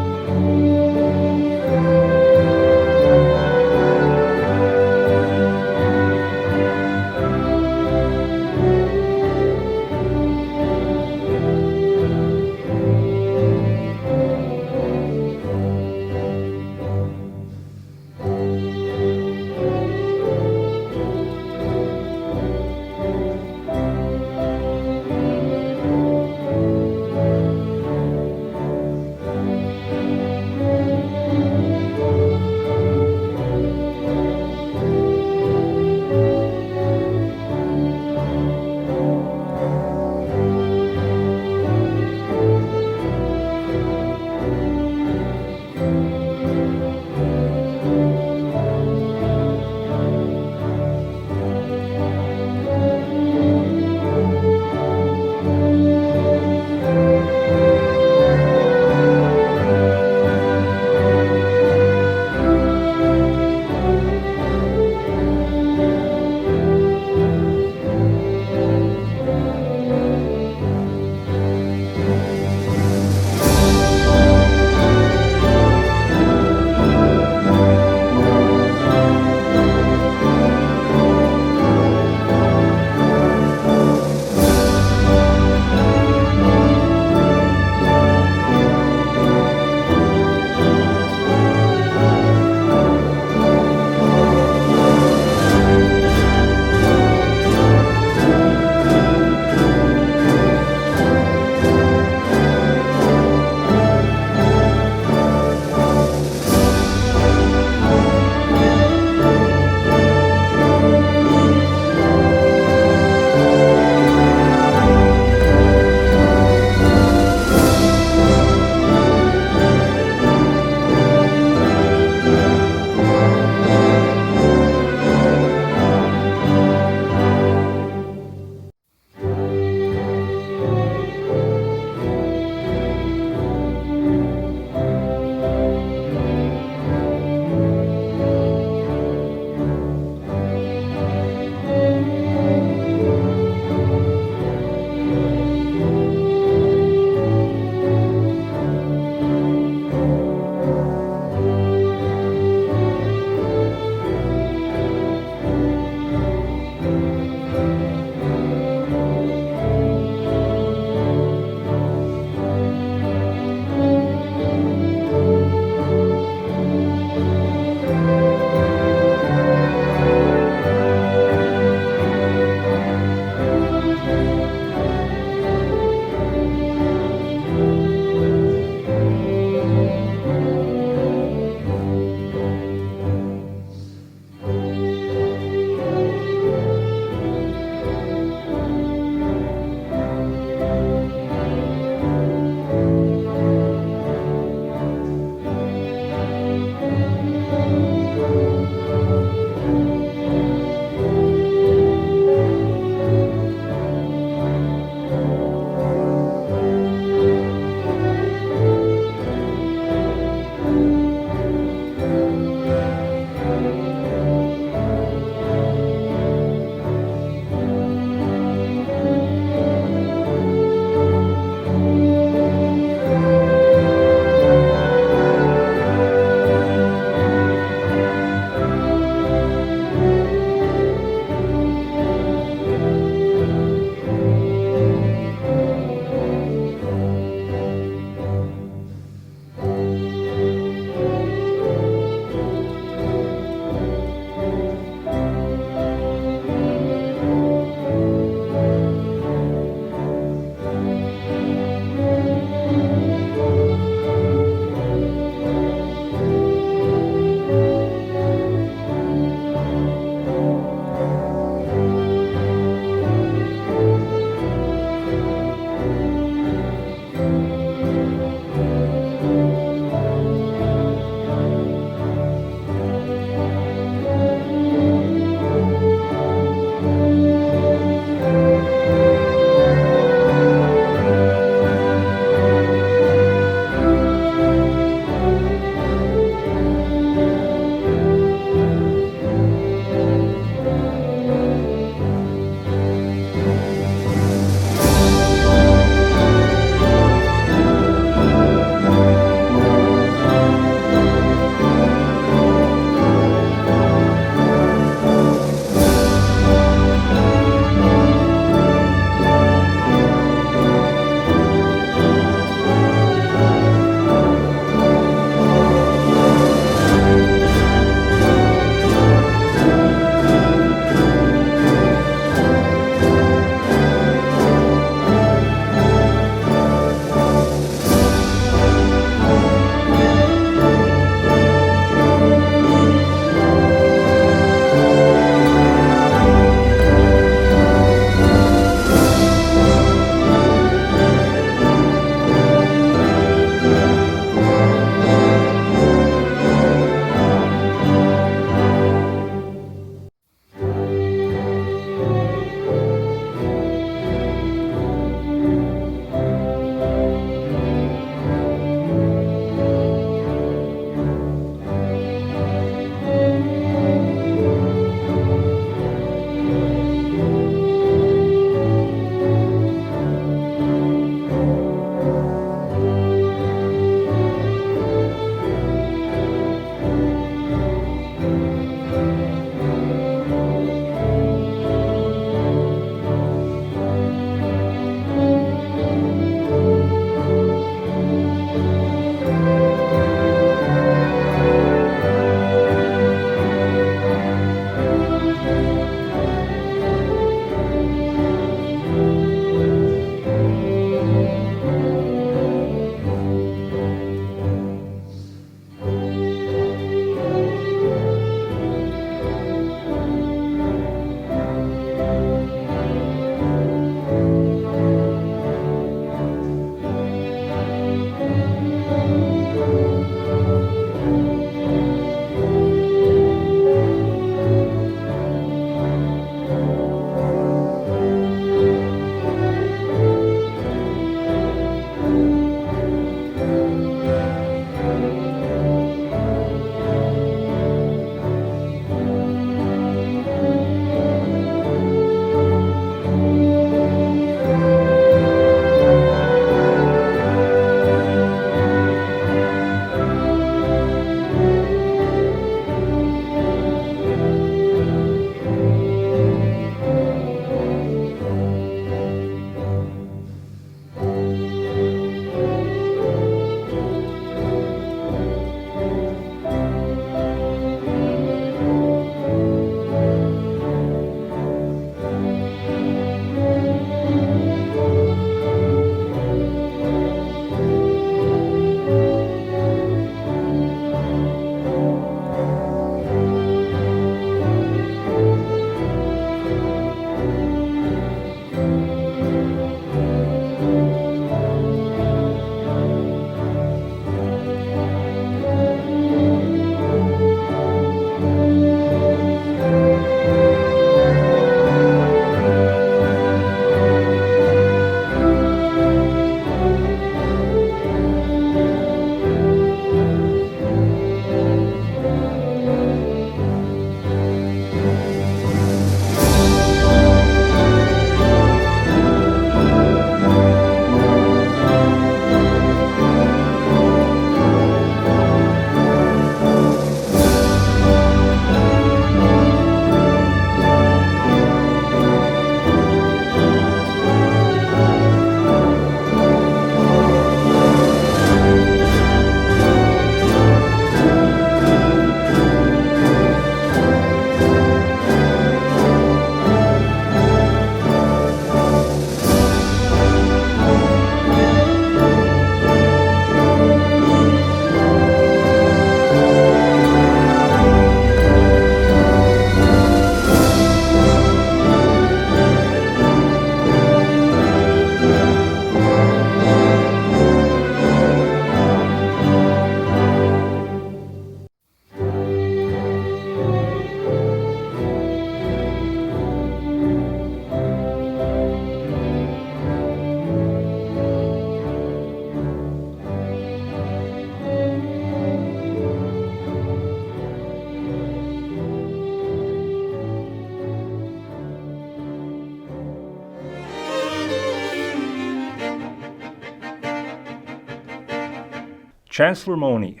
Chancellor Mone,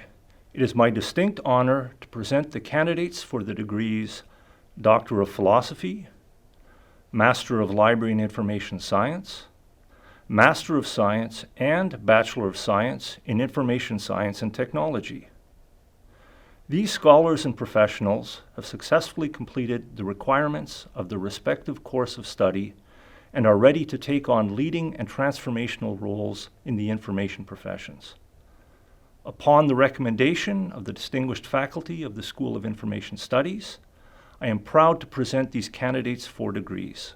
it is my distinct honor to present the candidates for the degrees Doctor of Philosophy, Master of Library and Information Science, Master of Science, and Bachelor of Science in Information Science and Technology. These scholars and professionals have successfully completed the requirements of the respective course of study and are ready to take on leading and transformational roles in the information professions. Upon the recommendation of the distinguished faculty of the School of Information Studies, I am proud to present these candidates for degrees.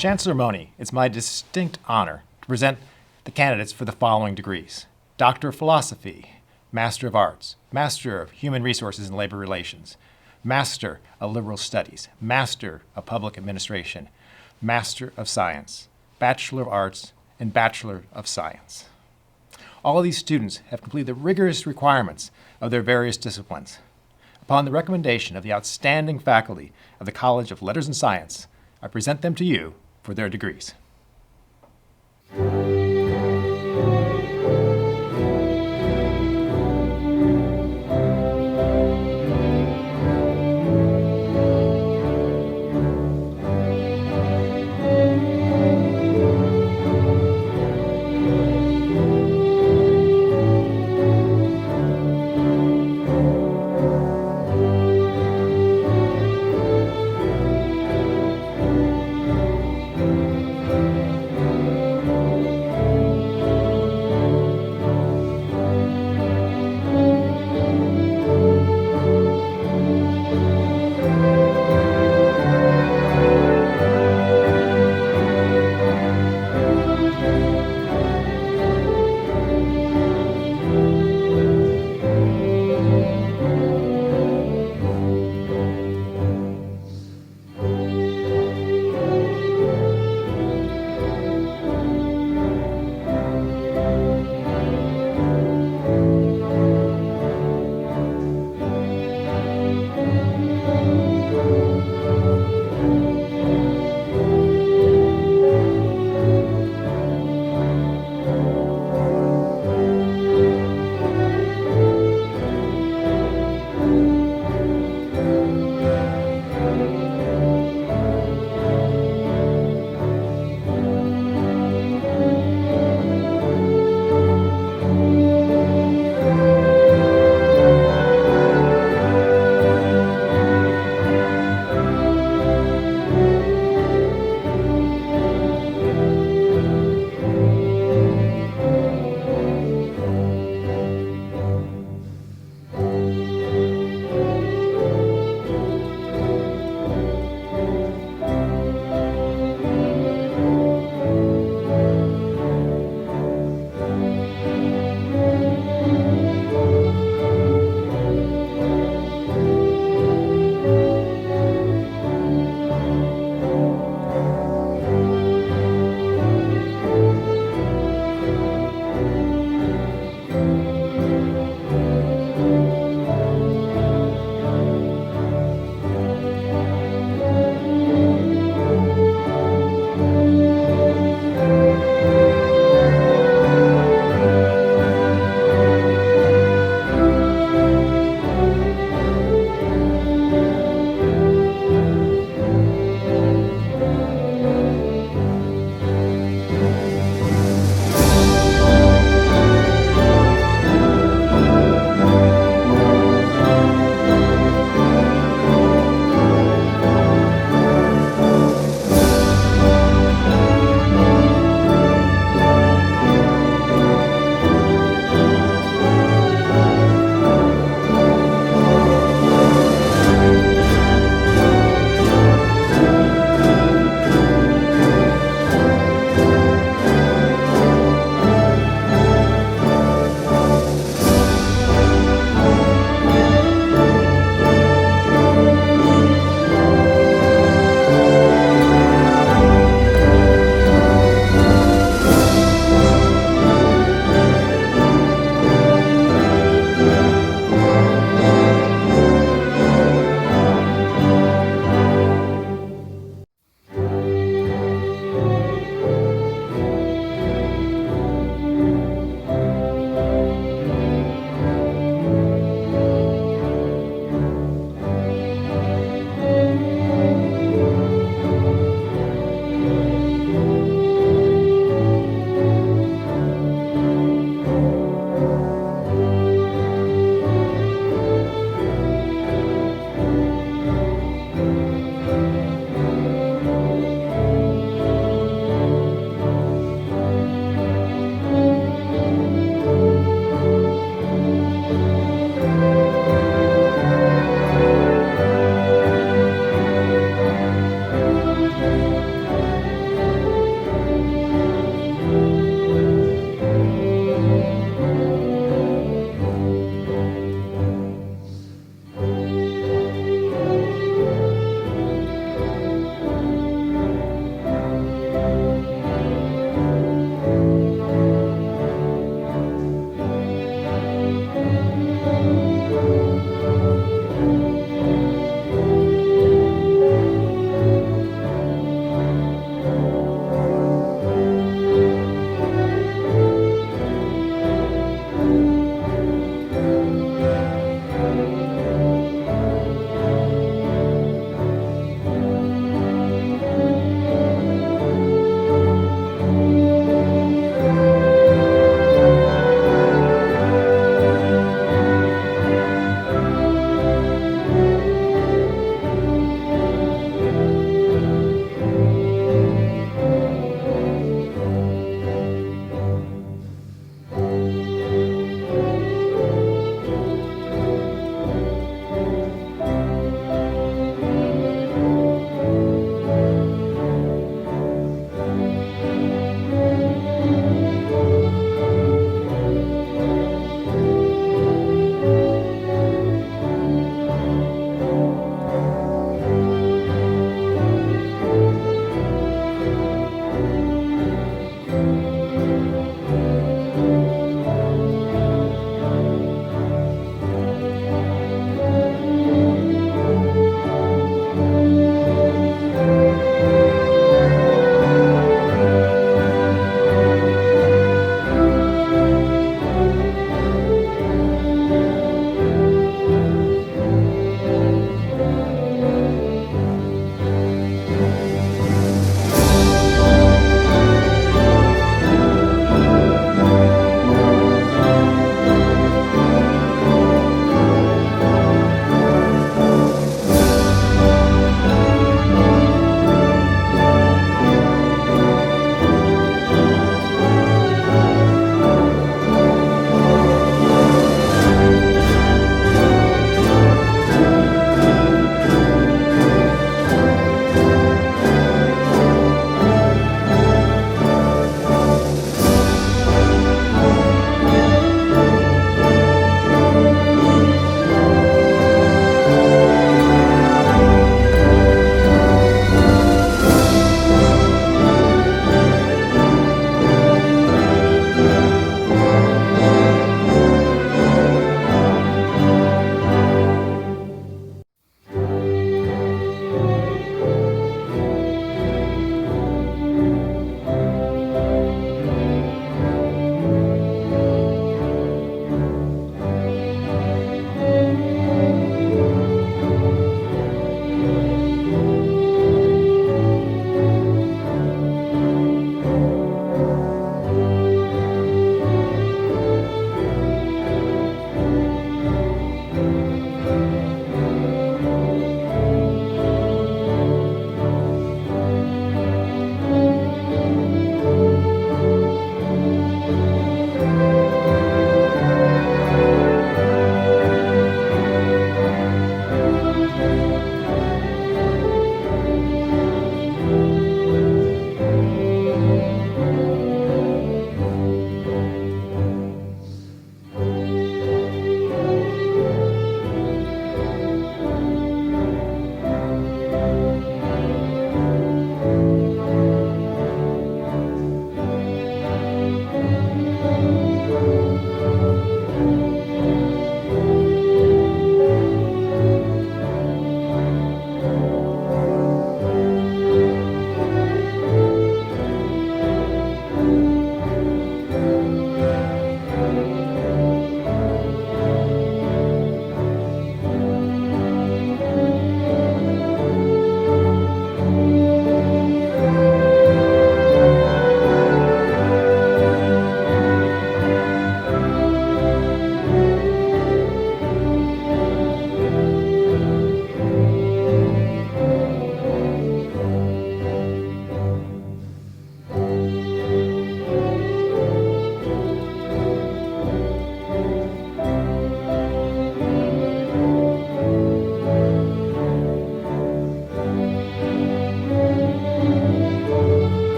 Chancellor Mone, it's my distinct honor to present the candidates for the following degrees: Doctor of Philosophy, Master of Arts, Master of Human Resources and Labor Relations, Master of Liberal Studies, Master of Public Administration, Master of Science, Bachelor of Arts, and Bachelor of Science. All of these students have completed the rigorous requirements of their various disciplines. Upon the recommendation of the outstanding faculty of the College of Letters and Science, I present them to you for their degrees.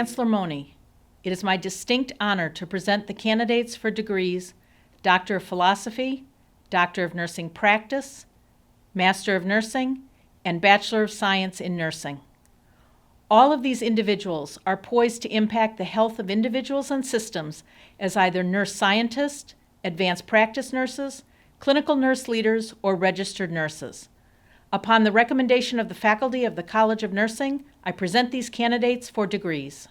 Chancellor Mone, it is my distinct honor to present the candidates for degrees Doctor of Philosophy, Doctor of Nursing Practice, Master of Nursing, and Bachelor of Science in Nursing. All of these individuals are poised to impact the health of individuals and systems as either nurse scientists, advanced practice nurses, clinical nurse leaders, or registered nurses. Upon the recommendation of the faculty of the College of Nursing, I present these candidates for degrees.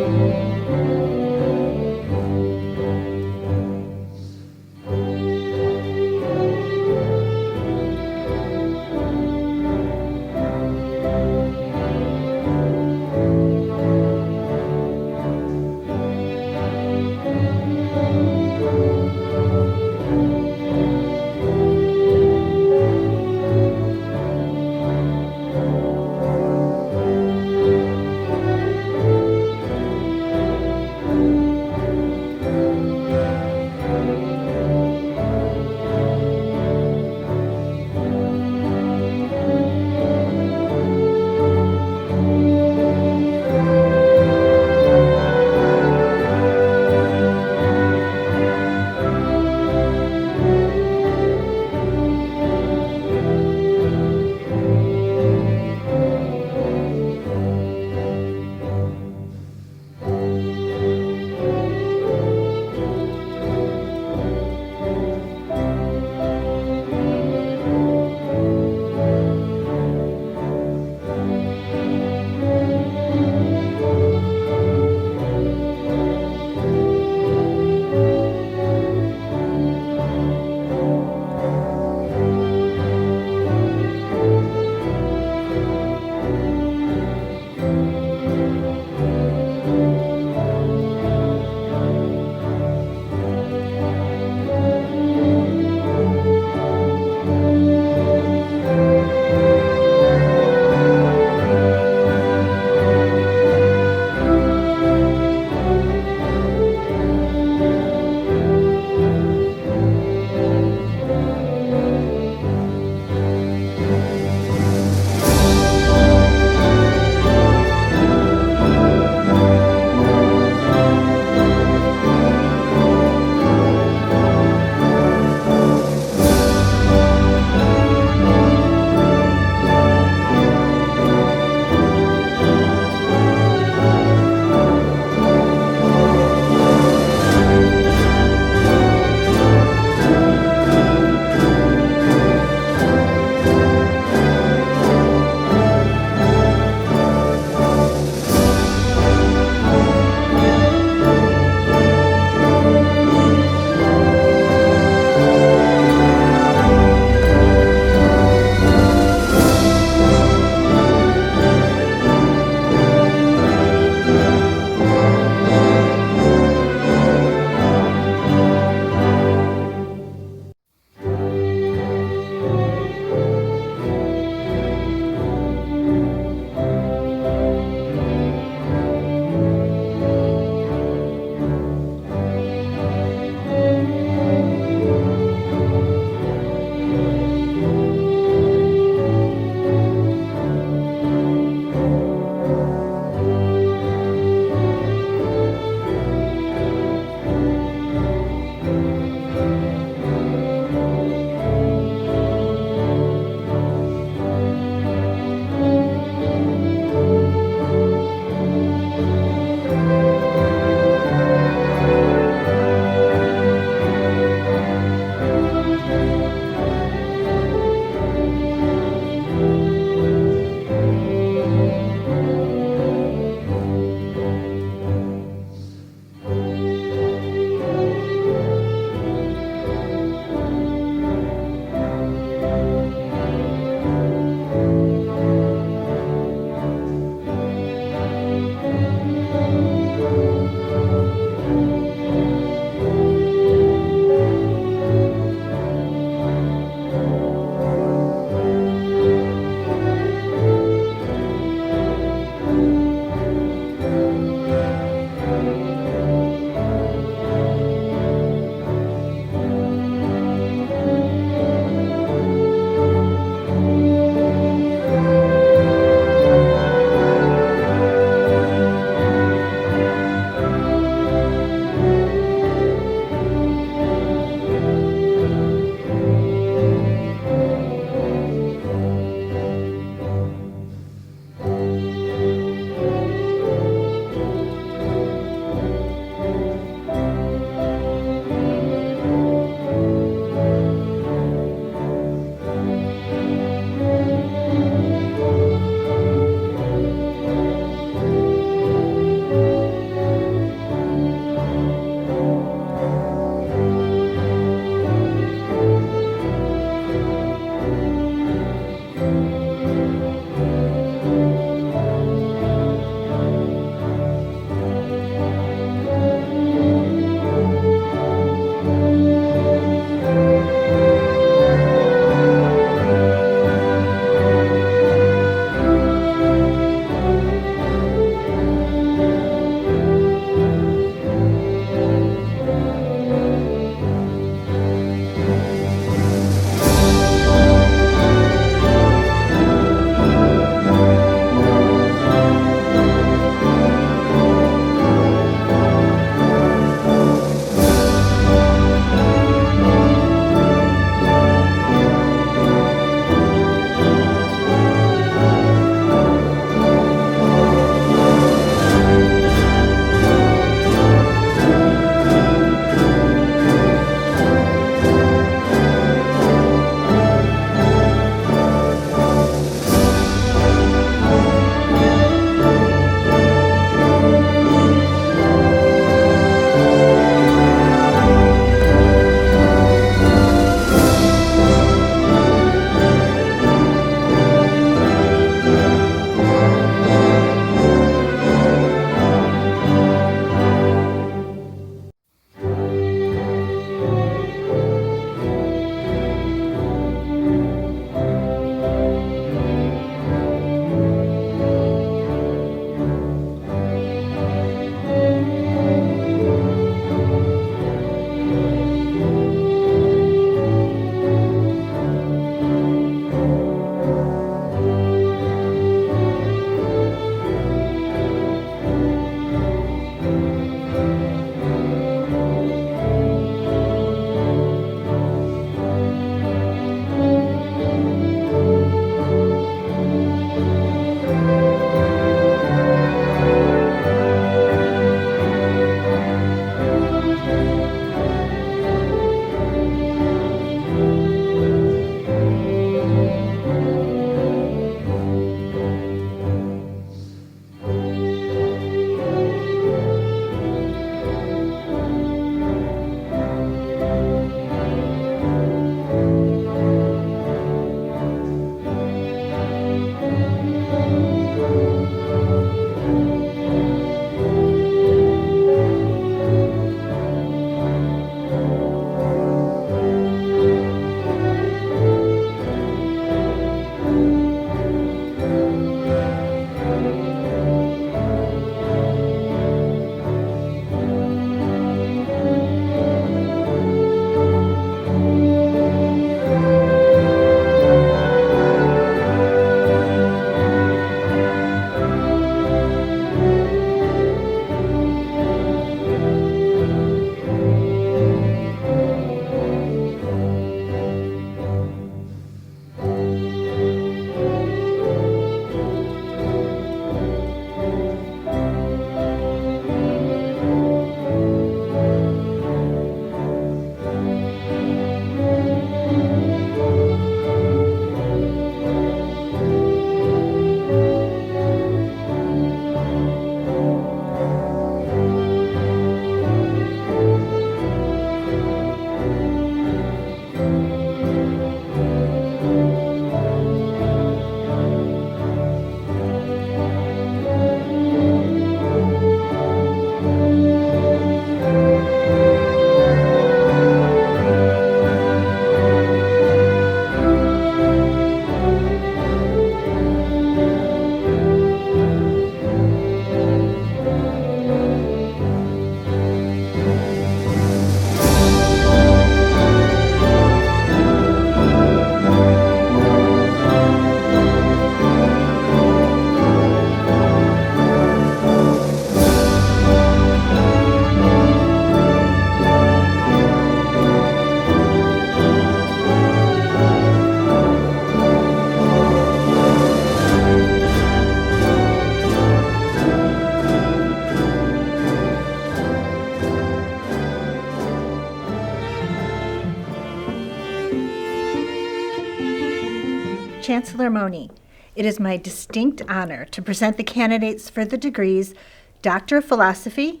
Chancellor Mone. It is my distinct honor to present the candidates for the degrees Doctor of Philosophy,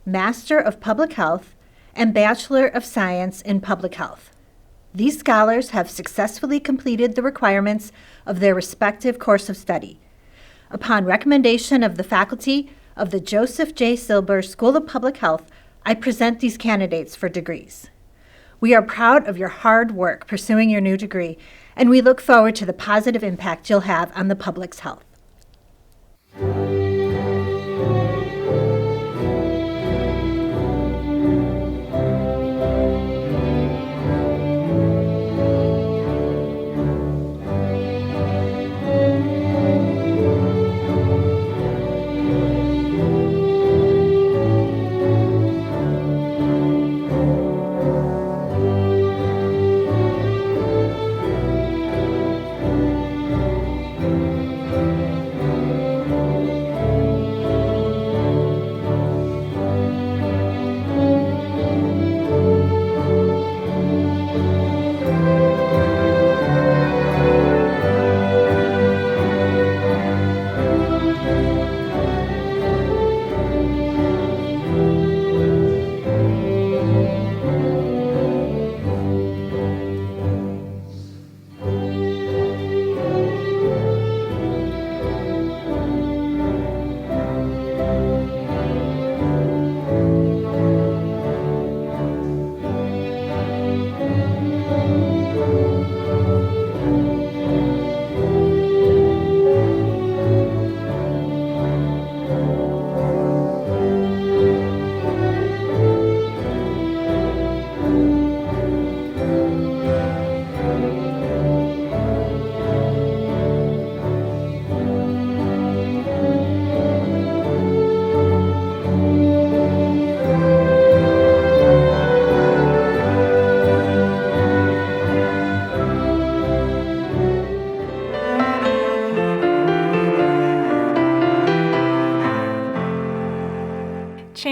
Master of Public Health, and Bachelor of Science in Public Health. These scholars have successfully completed the requirements of their respective course of study. Upon recommendation of the faculty of the Joseph J. Silber School of Public Health, I present these candidates for degrees. We are proud of your hard work pursuing your new degree, and we look forward to the positive impact you'll have on the public's health.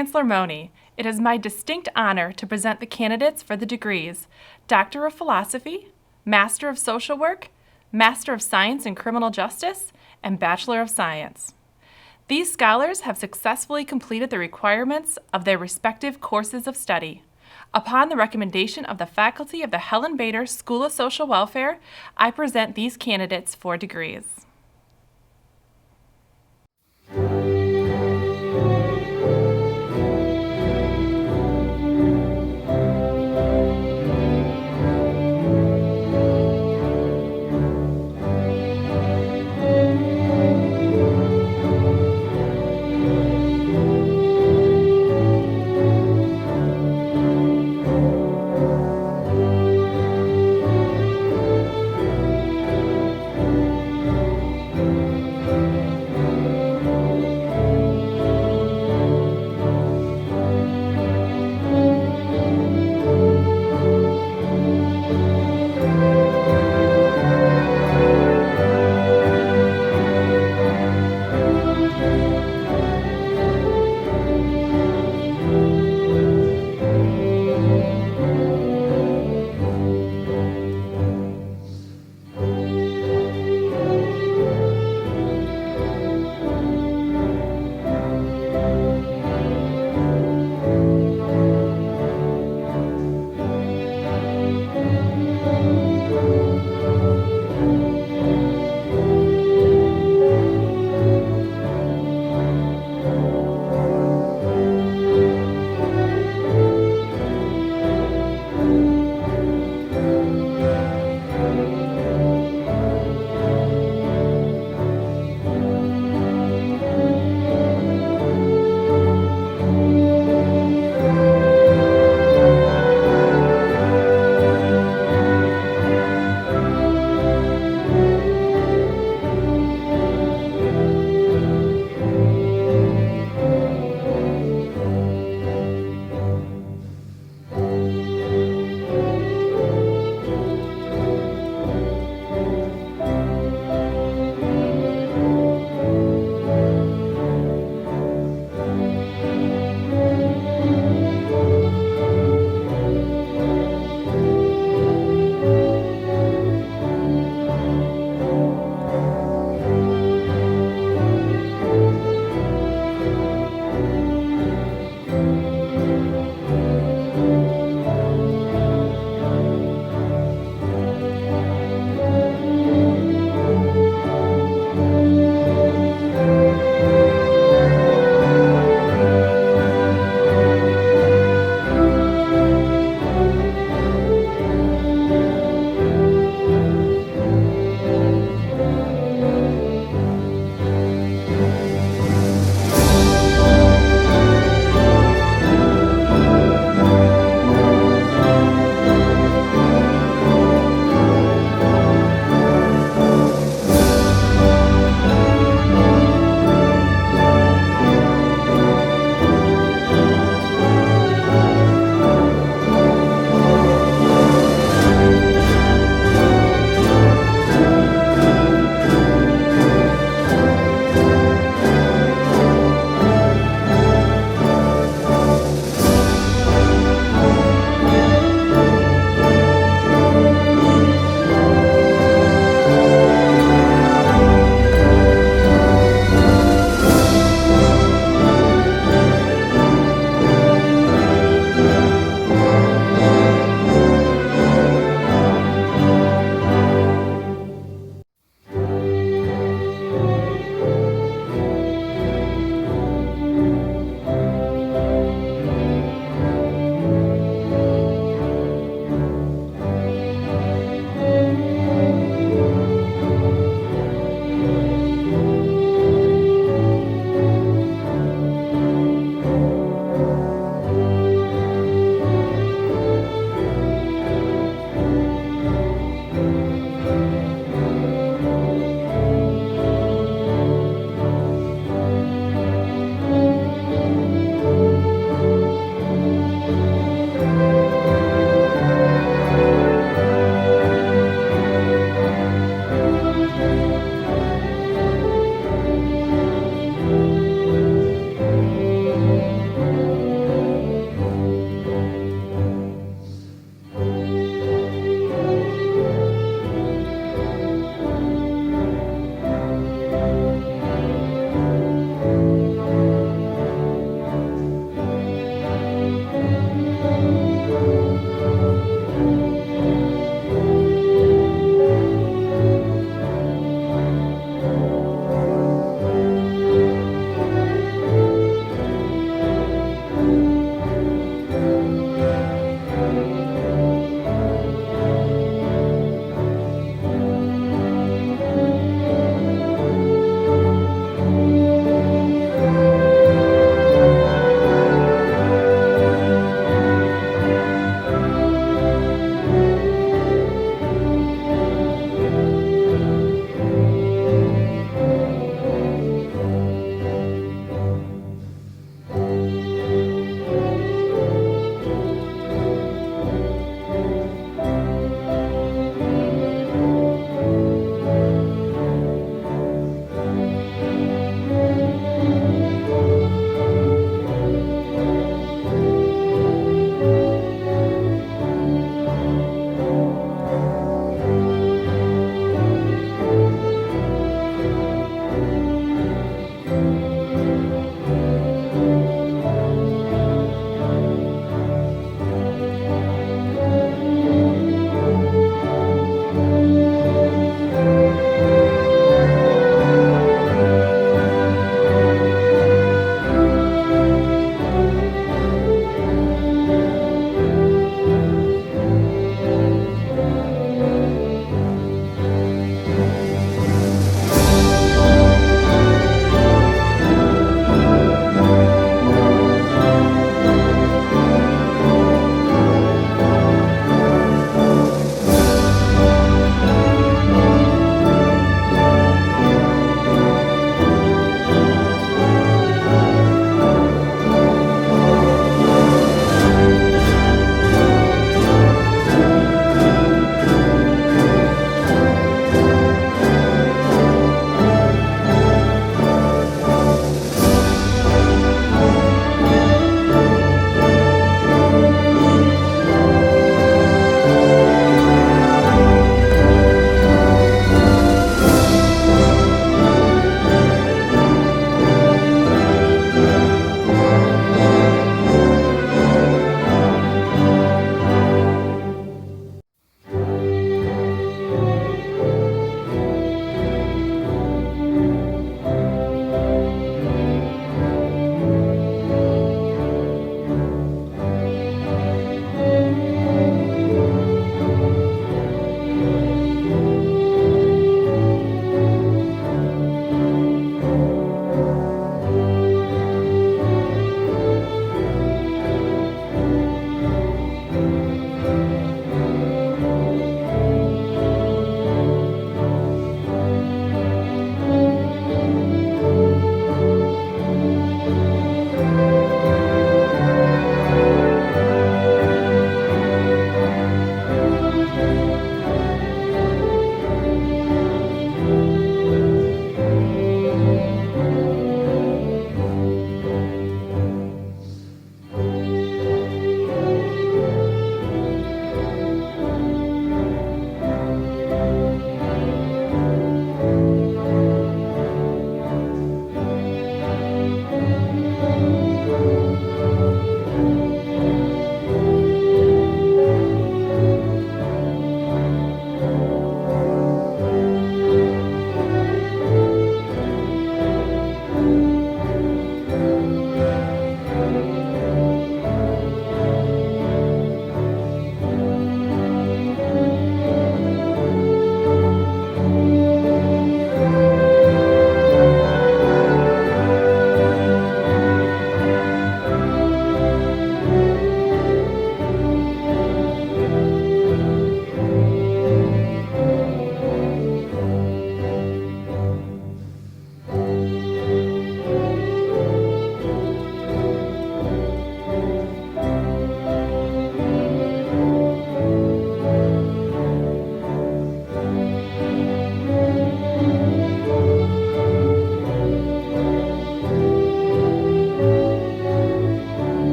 Chancellor Mone, it is my distinct honor to present the candidates for the degrees Doctor of Philosophy, Master of Social Work, Master of Science in Criminal Justice, and Bachelor of Science. These scholars have successfully completed the requirements of their respective courses of study. Upon the recommendation of the faculty of the Helen Bader School of Social Welfare, I present these candidates for degrees.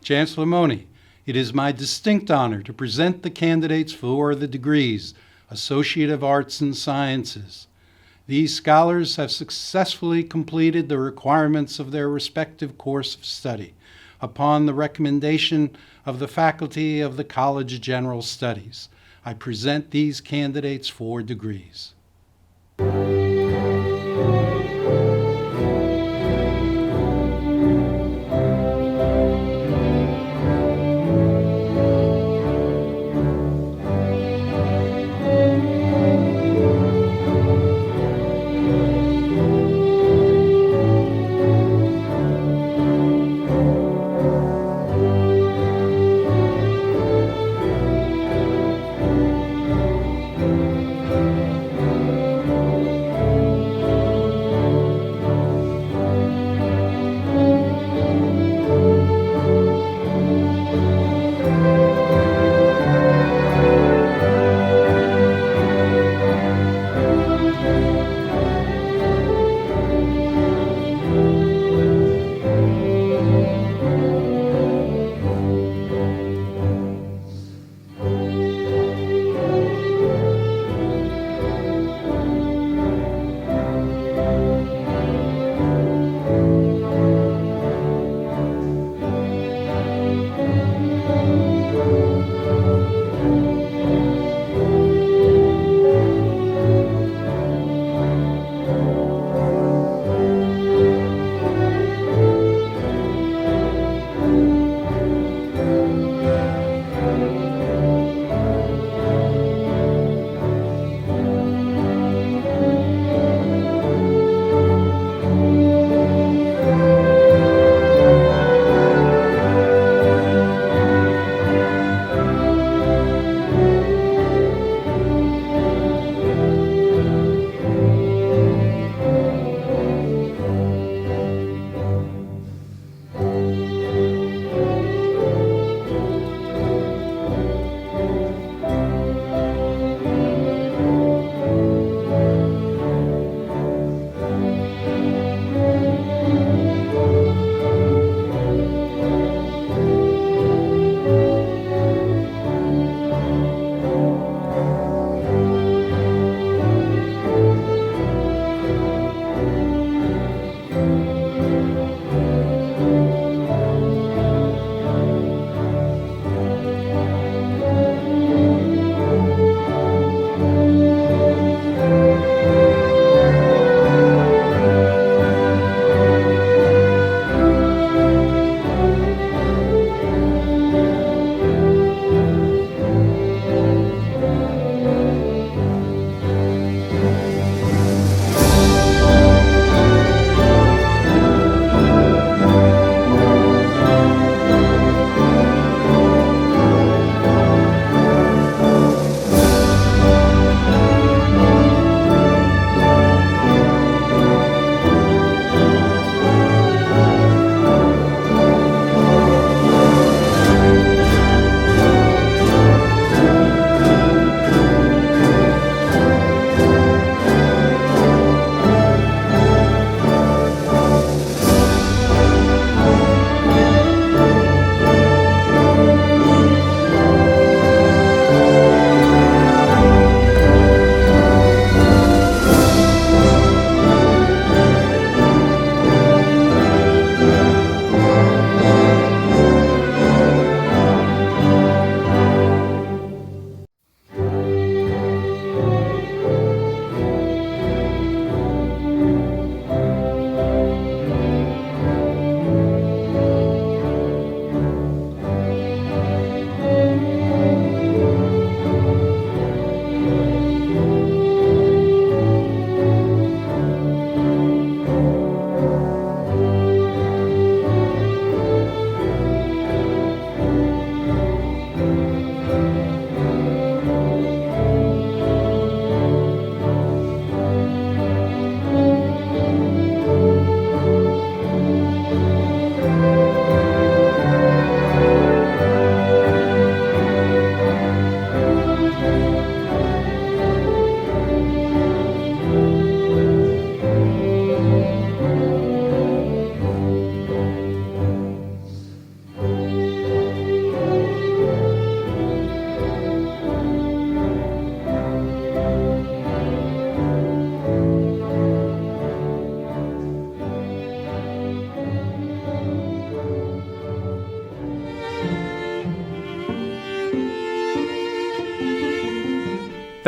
Chancellor Mone, it is my distinct honor to present the candidates for the degrees Associate of Arts and Sciences. These scholars have successfully completed the requirements of their respective course of study upon the recommendation of the faculty of the College of General Studies. I present these candidates for degrees.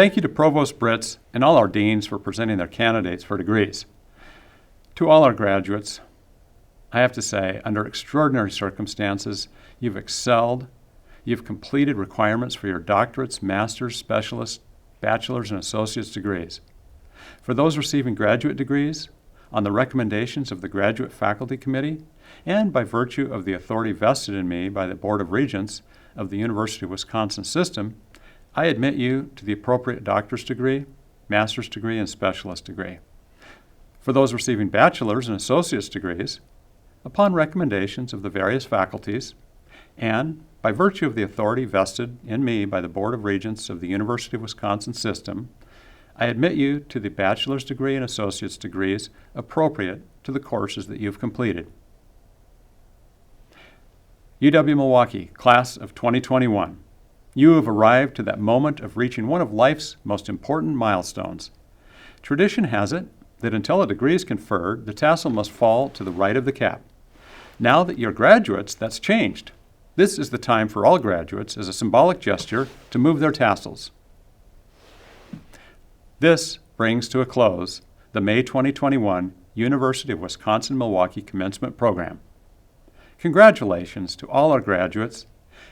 thank you to Provost Britz and all our deans for presenting their candidates for degrees. To all our graduates, I have to say, under extraordinary circumstances, you've excelled. You've completed requirements for your doctorates, master's, specialist, bachelor's, and associate's degrees. For those receiving graduate degrees, on the recommendations of the Graduate Faculty Committee, and by virtue of the authority vested in me by the Board of Regents of the University of Wisconsin System, I admit you to the appropriate doctor's degree, master's degree, and specialist degree. For those receiving bachelor's and associate's degrees, upon recommendations of the various faculties, and by virtue of the authority vested in me by the Board of Regents of the University of Wisconsin System, I admit you to the bachelor's degree and associate's degrees appropriate to the courses that you've completed. UW-Milwaukee, class of 2021, you have arrived to that moment of reaching one of life's most important milestones. Tradition has it that until a degree is conferred, the tassel must fall to the right of the cap. Now that you're graduates, that's changed. This is the time for all graduates, as a symbolic gesture, to move their tassels. This brings to a close the May 2021 University of Wisconsin-Milwaukee Commencement Program. Congratulations to all our graduates,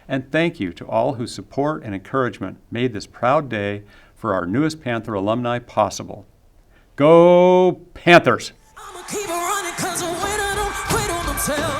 and thank you to all whose support and encouragement made this proud day for our newest Panther alumni possible. Go Panthers! I'ma keep on running 'cause a winner don't quit on themselves.